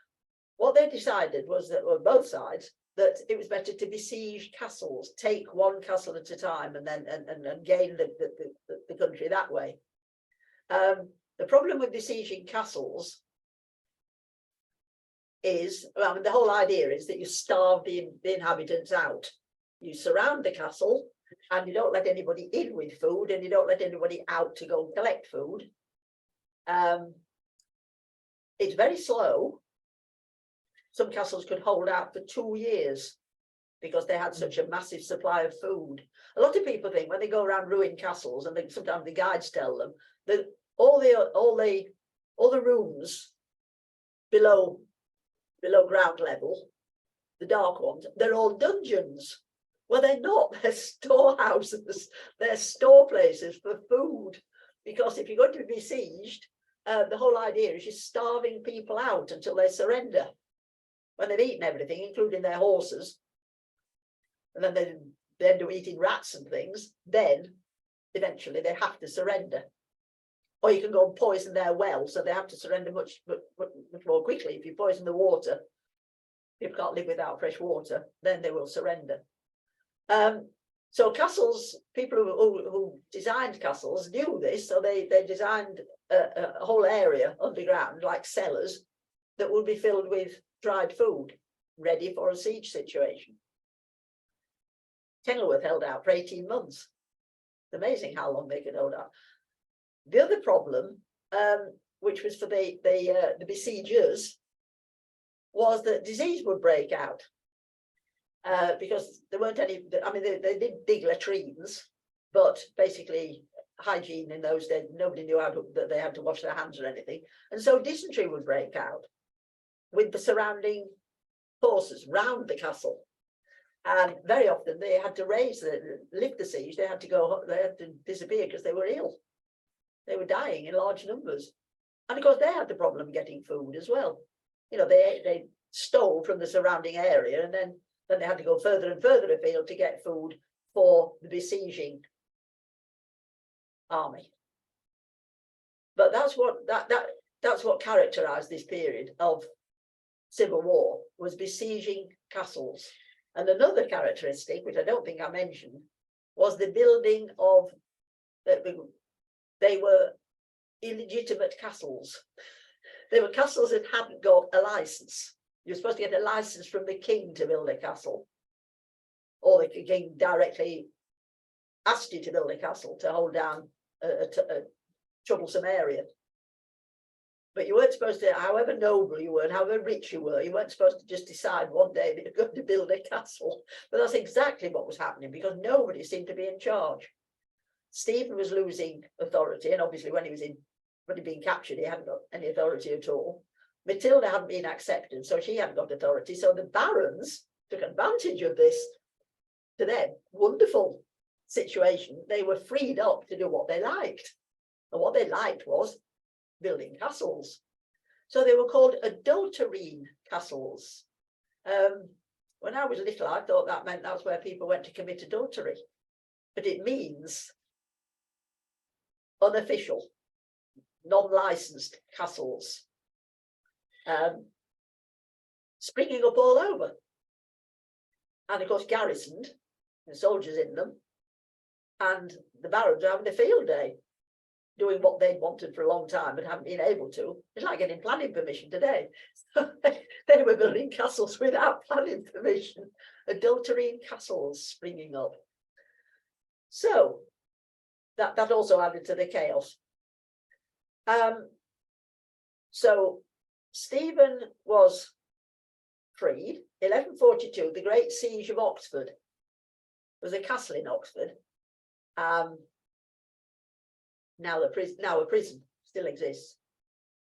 What they decided was that, well, both sides, that it was better to besiege castles, take one castle at a time, and then and gain the country that way. The problem with besieging castles is, well, the whole idea is that you starve the inhabitants out. You surround the castle and you don't let anybody in with food, and you don't let anybody out to go collect food. It's very slow. Some castles could hold out for 2 years because they had such a massive supply of food. A lot of people think when they go around ruined castles, and sometimes the guides tell them that all the rooms below ground level, the dark ones, they're all dungeons. Well, they're not. They're storehouses. They're store places for food. Because if you're going to be besieged, the whole idea is you're starving people out until they surrender. When they've eaten everything, including their horses, and then they end up eating rats and things, then eventually they have to surrender. Or you can go and poison their well, so they have to surrender much more quickly. If you poison the water, people can't live without fresh water, then they will surrender. So castles, people who designed castles knew this, so they designed a whole area underground, like cellars, that would be filled with dried food, ready for a siege situation. Kenilworth held out for 18 months. It's amazing how long they could hold out. The other problem, which was for the besiegers, was that disease would break out. Because there weren't any, I mean, they did dig latrines, but basically hygiene in those days, nobody knew that they had to wash their hands or anything. And so dysentery would break out with the surrounding forces round the castle. And very often they had to lift the siege, they had to disappear because they were ill. They were dying in large numbers. And of course they had the problem getting food as well. You know, they stole from the surrounding area, and then they had to go further and further afield to get food for the besieging army. But that's what characterized this period of civil war, was besieging castles. And another characteristic, which I don't think I mentioned, was the building of, they were illegitimate castles. They were castles that hadn't got a license. You're supposed to get a license from the king to build a castle, or the king directly asked you to build a castle to hold down a troublesome area. But you weren't supposed to, however noble you were and however rich you weren't supposed to just decide one day that you're going to build a castle. But that's exactly what was happening, because nobody seemed to be in charge. Stephen was losing authority, and obviously when he'd been captured, he hadn't got any authority at all. Matilda hadn't been accepted, so she hadn't got authority. So the barons took advantage of this, to them, wonderful situation. They were freed up to do what they liked. And what they liked was building castles. So they were called adulterine castles. When I was little, I thought that meant that's where people went to commit adultery. But it means unofficial, non-licensed castles, springing up all over. And of course, garrisoned, the soldiers in them, and the barons were having a field day, doing what they'd wanted for a long time but haven't been able to. It's like getting planning permission today. So they were building castles without planning permission, adulterine castles springing up. So that also added to the chaos. So Stephen was freed. 1142, the Great Siege of Oxford. There was a castle in Oxford. Now a prison still exists.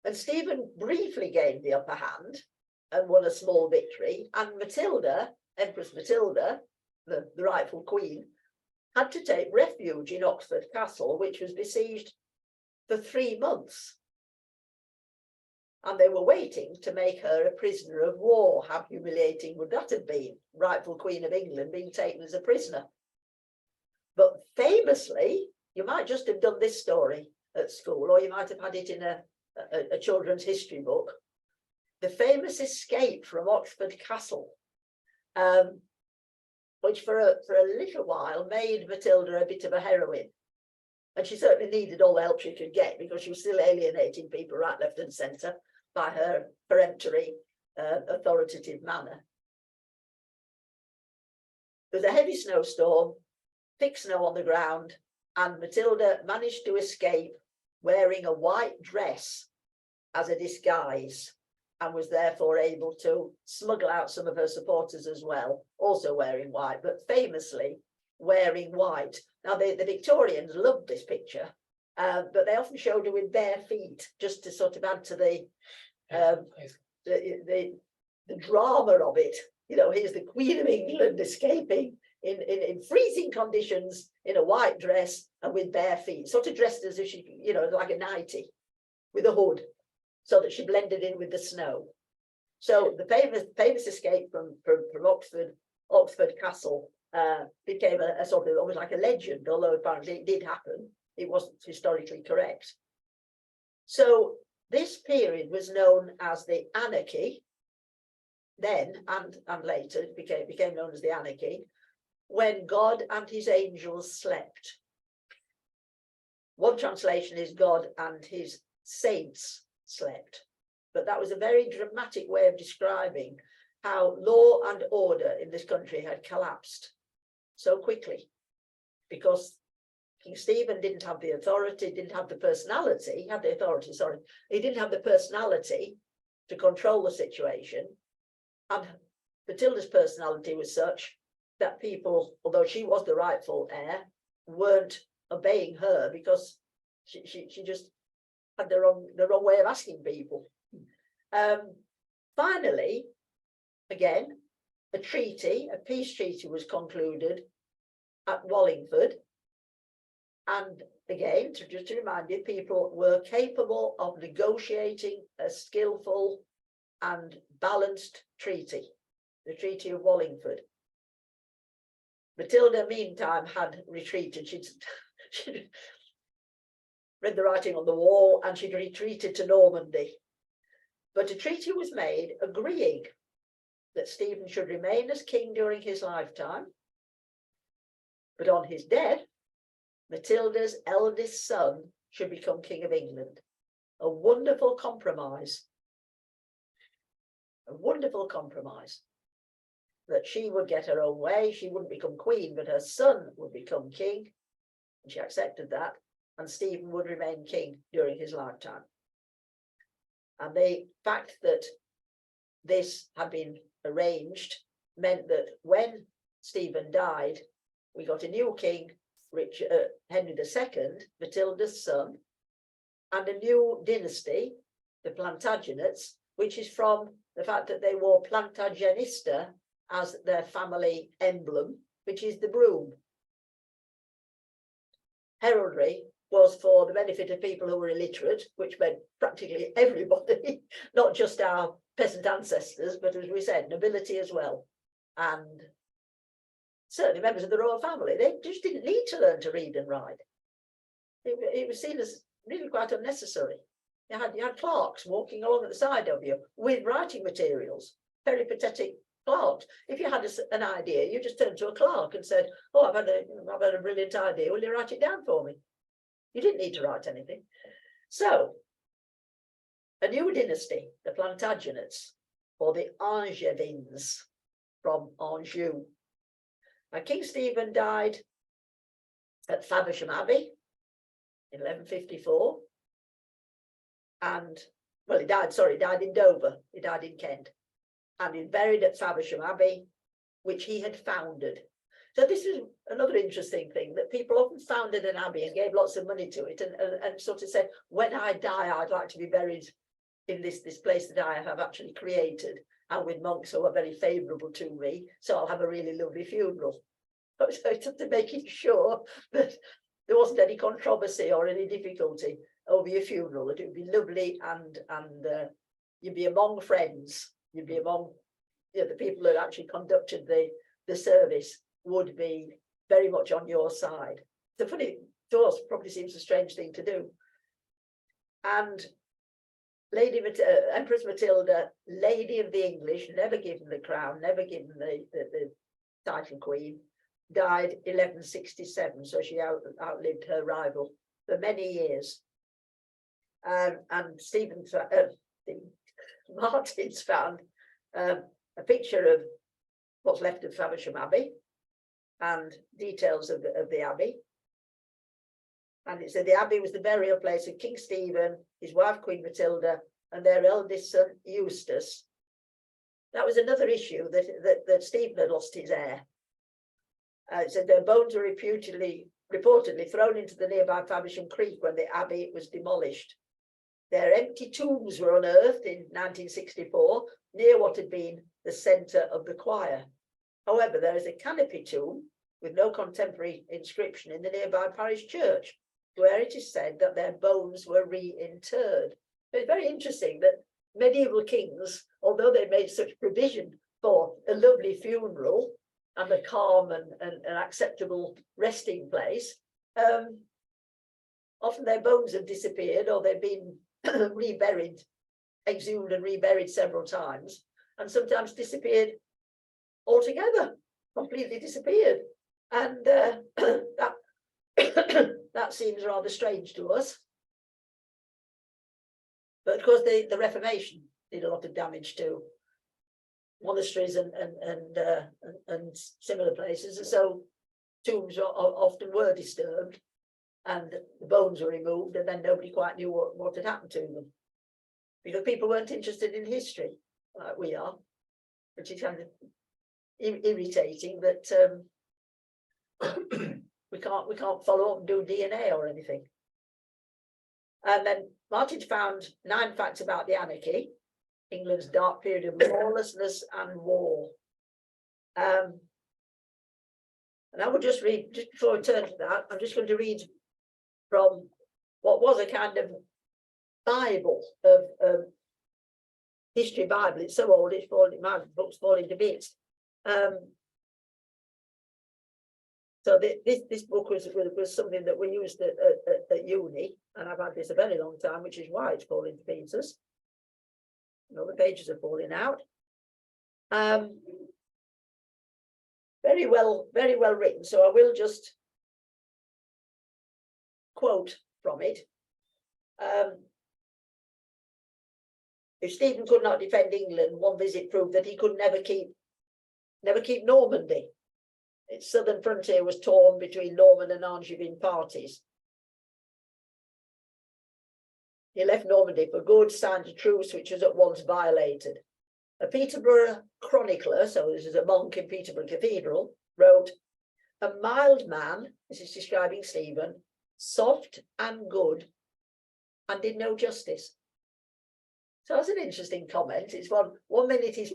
And Stephen briefly gained the upper hand and won a small victory. And Matilda, Empress Matilda, the rightful queen, had to take refuge in Oxford Castle, which was besieged for 3 months. And they were waiting to make her a prisoner of war. How humiliating would that have been? Rightful Queen of England being taken as a prisoner. But famously, you might just have done this story at school, or you might have had it in a children's history book. The famous escape from Oxford Castle, which for a little while made Matilda a bit of a heroine. And she certainly needed all the help she could get, because she was still alienating people right, left and centre by her peremptory, authoritative manner. There was a heavy snowstorm, thick snow on the ground, and Matilda managed to escape wearing a white dress as a disguise, and was therefore able to smuggle out some of her supporters as well, also wearing white, but famously wearing white. Now, the Victorians loved this picture, but they often showed her with bare feet, just to sort of add to the drama of it. You know, here's the Queen of England escaping in freezing conditions in a white dress and with bare feet, sort of dressed as if she, you know, like a nightie with a hood, so that she blended in with the snow. So the famous escape from Oxford Castle became a sort of almost like a legend, although apparently it did happen. It wasn't historically correct. So this period was known as the Anarchy. Then and later it became known as the Anarchy, when God and his angels slept. One translation is God and his saints slept, but that was a very dramatic way of describing how law and order in this country had collapsed so quickly, because King Stephen didn't have the authority, didn't have the personality, he had the authority, sorry, he didn't have the personality to control the situation. And Matilda's personality was such that people, although she was the rightful heir, weren't obeying her because she just had the wrong way of asking people. Finally, again, a peace treaty was concluded at Wallingford. And again, just to remind you, people were capable of negotiating a skillful and balanced treaty, the Treaty of Wallingford. Matilda, meantime, had retreated. She'd read the writing on the wall and she'd retreated to Normandy. But a treaty was made agreeing that Stephen should remain as king during his lifetime, but on his death, Matilda's eldest son should become King of England. A wonderful compromise. A wonderful compromise. That she would get her own way, she wouldn't become queen, but her son would become king. And she accepted that, and Stephen would remain king during his lifetime. And the fact that this had been arranged meant that when Stephen died, we got a new king, Henry II, Matilda's son, and a new dynasty, the Plantagenets, which is from the fact that they wore Plantagenista as their family emblem, which is the broom. Heraldry was for the benefit of people who were illiterate, which meant practically everybody, not just our peasant ancestors, but as we said, nobility as well. And certainly members of the royal family, they just didn't need to learn to read and write. It was seen as really quite unnecessary. You had clerks walking along at the side of you with writing materials, peripatetic clerks. If you had an idea, you just turned to a clerk and said, "Oh, I've had a brilliant idea. Will you write it down for me?" You didn't need to write anything. So, a new dynasty, the Plantagenets, or the Angevins from Anjou. Now, King Stephen died at Faversham Abbey in 1154. And, well, he died in Dover. He died in Kent. And he's buried at Faversham Abbey, which he had founded. So this is another interesting thing, that people often founded an abbey and gave lots of money to it and sort of said, when I die, I'd like to be buried in this place that I have actually created, and with monks who are very favourable to me, so I'll have a really lovely funeral. So it's up to making sure that there wasn't any controversy or any difficulty over your funeral, that it would be lovely, and you'd be among friends, you'd be among, you know, the people that actually conducted the service would be very much on your side. The funny, to us, probably seems a strange thing to do. And Empress Matilda, Lady of the English, never given the crown, never given the title Queen, died 1167, so she outlived her rival for many years. And Martin's found a picture of what's left of Faversham Abbey and details of the abbey. And it said the abbey was the burial place of King Stephen, his wife Queen Matilda, and their eldest son Eustace. That was another issue, that Stephen had lost his heir. It said their bones were reportedly thrown into the nearby Faversham Creek when the abbey was demolished. Their empty tombs were unearthed in 1964 near what had been the centre of the choir. However, there is a canopy tomb with no contemporary inscription in the nearby parish church, where it is said that their bones were reinterred. It's very interesting that medieval kings, although they made such provision for a lovely funeral and a calm and an acceptable resting place, often their bones have disappeared, or they've been reburied, exhumed and reburied several times, and sometimes disappeared altogether, completely disappeared. And that seems rather strange to us. But of course, the Reformation did a lot of damage to monasteries and similar places, and so tombs often were disturbed, and the bones were removed, and then nobody quite knew what had happened to them, because people weren't interested in history like we are, which is kind of irritating that we can't follow up and do DNA or anything. And then Martin found 9 facts about the anarchy, England's dark period of lawlessness and war. And I will just read, just before I turn to that, I'm just going to read from what was a kind of Bible of history Bible. It's so old, my book's falling to bits. So this book was something that we used at uni, and I've had this a very long time, which is why it's falling to pieces. You know, the pages are falling out. Very well written. So I will just quote from it. If Stephen could not defend England, one visit proved that he could never keep Normandy. Its southern frontier was torn between Norman and Angevin parties. He left Normandy for good, signed a truce which was at once violated. A Peterborough chronicler, so this is a monk in Peterborough Cathedral, wrote, "A mild man," this is describing Stephen, "soft and good, and did no justice." So that's an interesting comment. It's one minute he's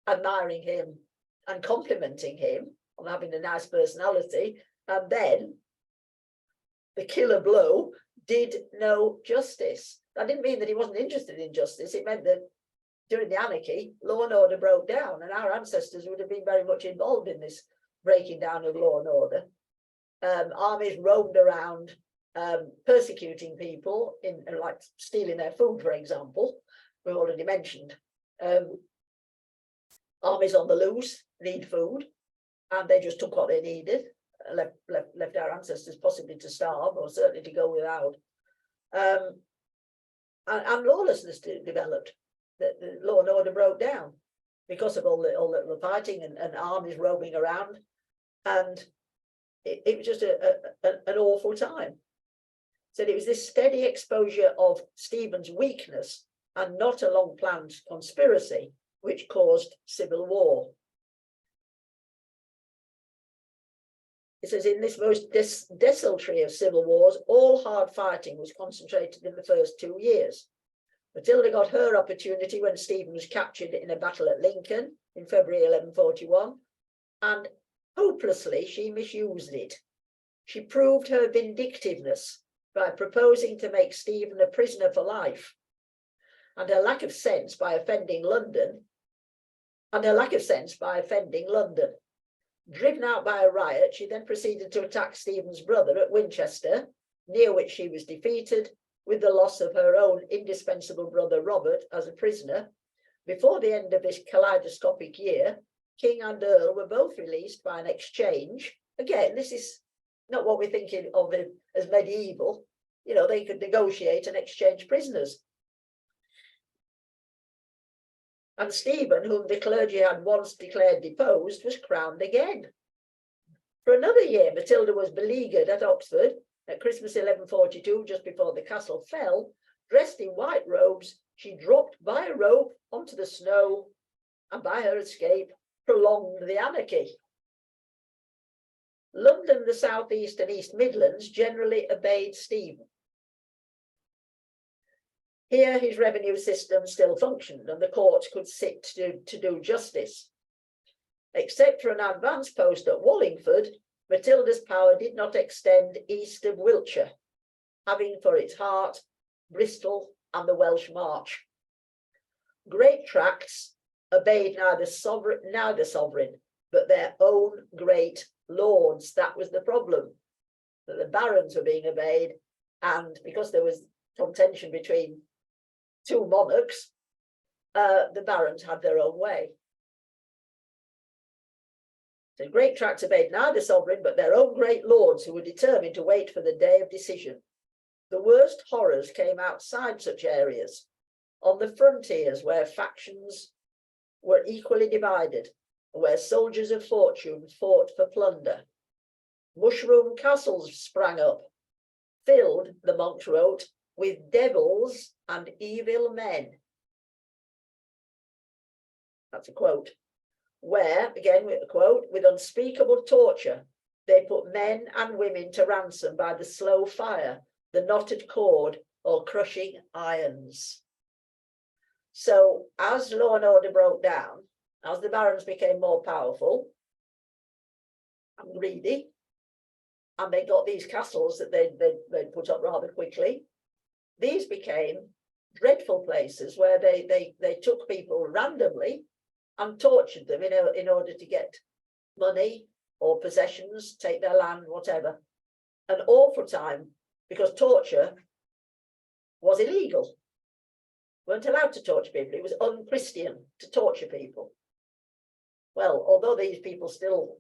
admiring him and complimenting him on having a nice personality, and then the killer blow did no justice. That didn't mean that he wasn't interested in justice. It meant that during the anarchy, law and order broke down, and our ancestors would have been very much involved in this breaking down of law and order. Armies roamed around, persecuting people, like stealing their food, for example, we already mentioned. Armies on the loose need food, and they just took what they needed, left our ancestors possibly to starve, or certainly to go without. And lawlessness developed. The law and order broke down because of all the fighting and armies roaming around, and it was just an awful time. So it was this steady exposure of Stephen's weakness and not a long-planned conspiracy which caused civil war. It says, in this most desultory of civil wars, all hard fighting was concentrated in the first 2 years. Matilda got her opportunity when Stephen was captured in a battle at Lincoln in February 1141, and hopelessly she misused it. She proved her vindictiveness by proposing to make Stephen a prisoner for life, and her lack of sense by offending London. Driven out by a riot, she then proceeded to attack Stephen's brother at Winchester, near which she was defeated, with the loss of her own indispensable brother Robert as a prisoner. Before the end of this kaleidoscopic year, King and Earl were both released by an exchange. Again, this is not what we're thinking of it as medieval. You know, they could negotiate and exchange prisoners. And Stephen, whom the clergy had once declared deposed, was crowned again. For another year, Matilda was beleaguered at Oxford at Christmas 1142, just before the castle fell. Dressed in white robes, she dropped by a rope onto the snow, and by her escape prolonged the anarchy. London, the South East and East Midlands generally obeyed Stephen. Here his revenue system still functioned, and the courts could sit to do justice. Except for an advanced post at Wallingford, Matilda's power did not extend east of Wiltshire, having for its heart Bristol and the Welsh March. Great tracts obeyed neither sovereign, but their own great lords. That was the problem, that the barons were being obeyed, and because there was contention between two monarchs, the barons had their own way. The great tracts obeyed neither sovereign, but their own great lords, who were determined to wait for the day of decision. The worst horrors came outside such areas, on the frontiers where factions were equally divided, where soldiers of fortune fought for plunder. Mushroom castles sprang up, filled, the monks wrote, with devils and evil men. That's a quote. Where, again with a quote, with unspeakable torture, they put men and women to ransom by the slow fire, the knotted cord, or crushing irons. So as law and order broke down, as the barons became more powerful and greedy, and they got these castles that they'd put up rather quickly, these became dreadful places where they took people randomly and tortured them in order to get money or possessions, take their land, whatever. An awful time, because torture was illegal. Weren't allowed to torture people. It was unchristian to torture people. Well, although these people still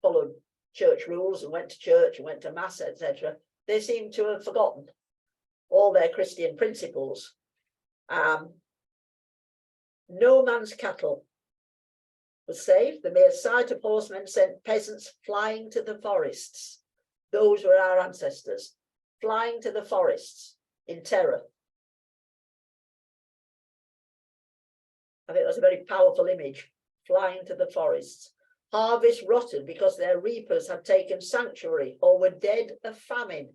followed church rules and went to church and went to mass, etc., they seem to have forgotten all their Christian principles. No man's cattle was safe. The mere sight of horsemen sent peasants flying to the forests. Those were our ancestors, flying to the forests in terror. I think that's a very powerful image, flying to the forests. Harvests rotted because their reapers had taken sanctuary or were dead of famine.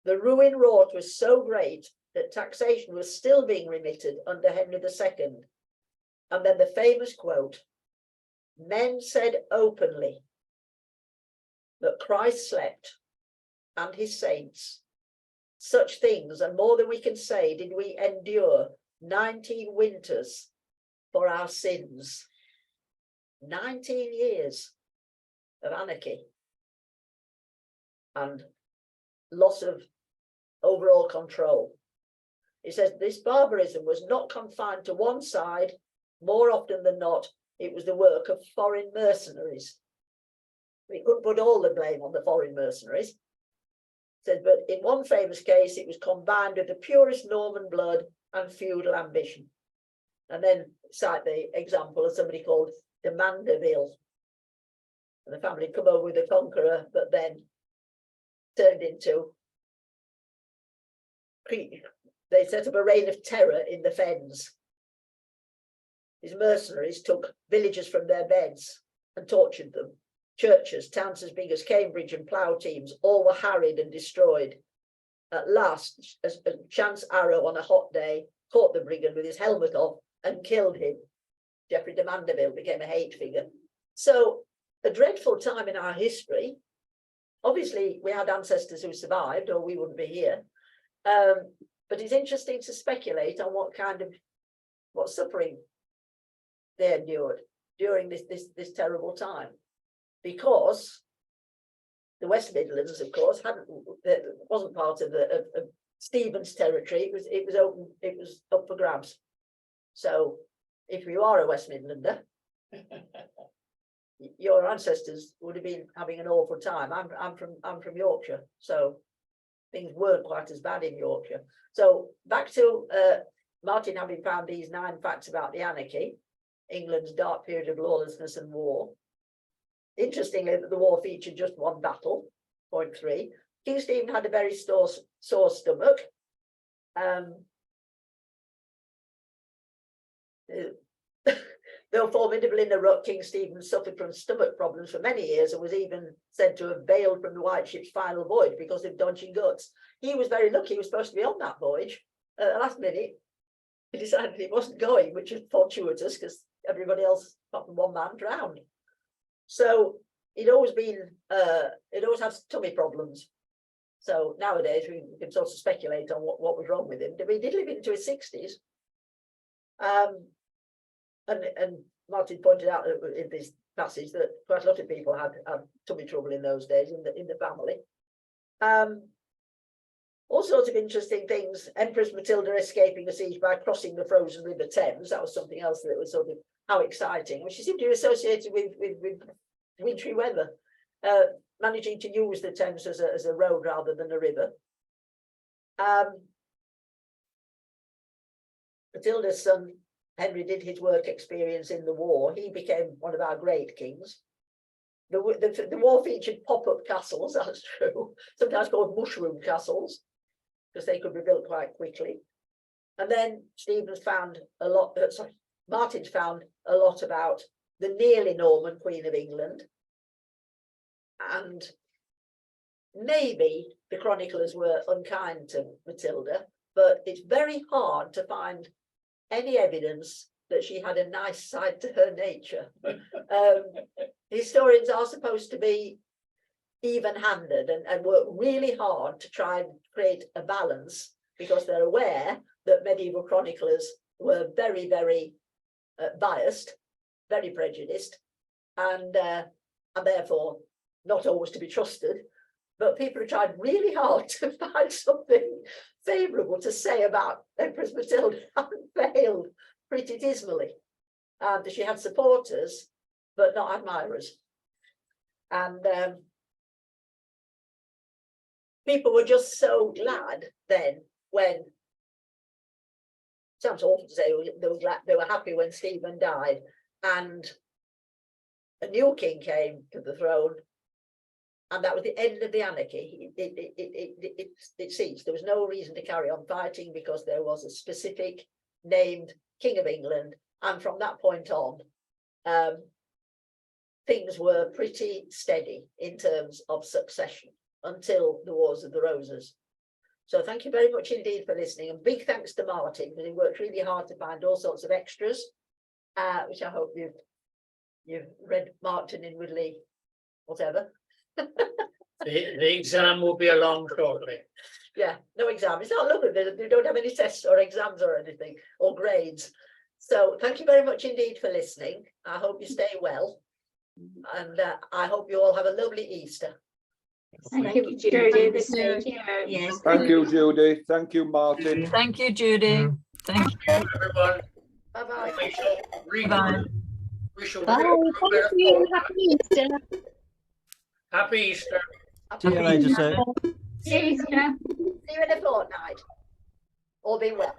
The ruin wrought was so great that taxation was still being remitted under Henry II. And then the famous quote, men said openly that Christ slept and his saints. Such things and more than we can say did we endure 19 winters for our sins. 19 years of anarchy and loss of overall control. It says this barbarism was not confined to one side. More often than not, it was the work of foreign mercenaries. We couldn't put all the blame on the foreign mercenaries. Said, but in one famous case, it was combined with the purest Norman blood and feudal ambition. And then cite the example of somebody called de Mandeville. And the family come over with a conqueror, but then turned into, they set up a reign of terror in the fens. His mercenaries took villagers from their beds and tortured them. Churches, towns as big as Cambridge and plough teams, all were harried and destroyed. At last, a chance arrow on a hot day caught the brigand with his helmet off and killed him. Geoffrey de Mandeville became a hate figure. So a dreadful time in our history. Obviously, we had ancestors who survived, or we wouldn't be here. But it's interesting to speculate on what suffering they endured during this terrible time. Because the West Midlands, of course, wasn't part of Stephen's territory. It was up for grabs. So if you are a West Midlander, your ancestors would have been having an awful time. I'm from Yorkshire, so things weren't quite as bad in Yorkshire. So back to Martin having found these 9 facts about the anarchy, England's dark period of lawlessness and war. Interestingly, the war featured just one battle, point 3. King Stephen had a very sore stomach. Though formidable in the rut, King Stephen suffered from stomach problems for many years and was even said to have bailed from the White Ship's final voyage because of dodgy guts. He was very lucky. He was supposed to be on that voyage. At the last minute, he decided he wasn't going, which is fortuitous because everybody else, apart from one man, drowned. So he'd always had tummy problems. So nowadays we can sort of speculate on what was wrong with him. He did live into his 60s. And Martin pointed out in this passage that quite a lot of people had tummy trouble in those days in the family. All sorts of interesting things. Empress Matilda escaping the siege by crossing the frozen River Thames. That was something else that was sort of how exciting, which she seemed to be associated with wintry weather, managing to use the Thames as a road rather than a river. Matilda's son Henry did his work experience in the war. He became one of our great kings. The war featured pop-up castles, that's true, sometimes called mushroom castles, because they could be built quite quickly. And then Martin's found a lot about the nearly Norman Queen of England. And maybe the chroniclers were unkind to Matilda, but it's very hard to find any evidence that she had a nice side to her nature. Historians are supposed to be even-handed and work really hard to try and create a balance, because they're aware that medieval chroniclers were very, very biased, very prejudiced, and therefore not always to be trusted. But people have tried really hard to find something favourable to say about Empress Matilda and failed pretty dismally. And she had supporters, but not admirers. And people were just so glad then when, sounds awful to say, they were happy when Stephen died and a new king came to the throne. And that was the end of the anarchy. It ceased. There was no reason to carry on fighting because there was a specific named King of England. And from that point on, things were pretty steady in terms of succession until the Wars of the Roses. So thank you very much indeed for listening. And big thanks to Martin, because he worked really hard to find all sorts of extras which I hope you've read Martin inwardly, whatever.
The exam will be along shortly.
Yeah, no exam. It's not lovely. They don't have any tests or exams or anything or grades. So thank you very much indeed for listening. I hope you stay well. And I hope you all have a lovely Easter.
Thank you, Judy. The same to you.
Yes.
Thank you, Judy. Thank you, Martin.
Thank you, Judy. Thank you.
Everyone,
Bye-bye.
Bye.
we shall
Bye. Thank you. Happy Easter.
Happy Easter.
See you later, sir.
See you.
See you in a fortnight. All be well.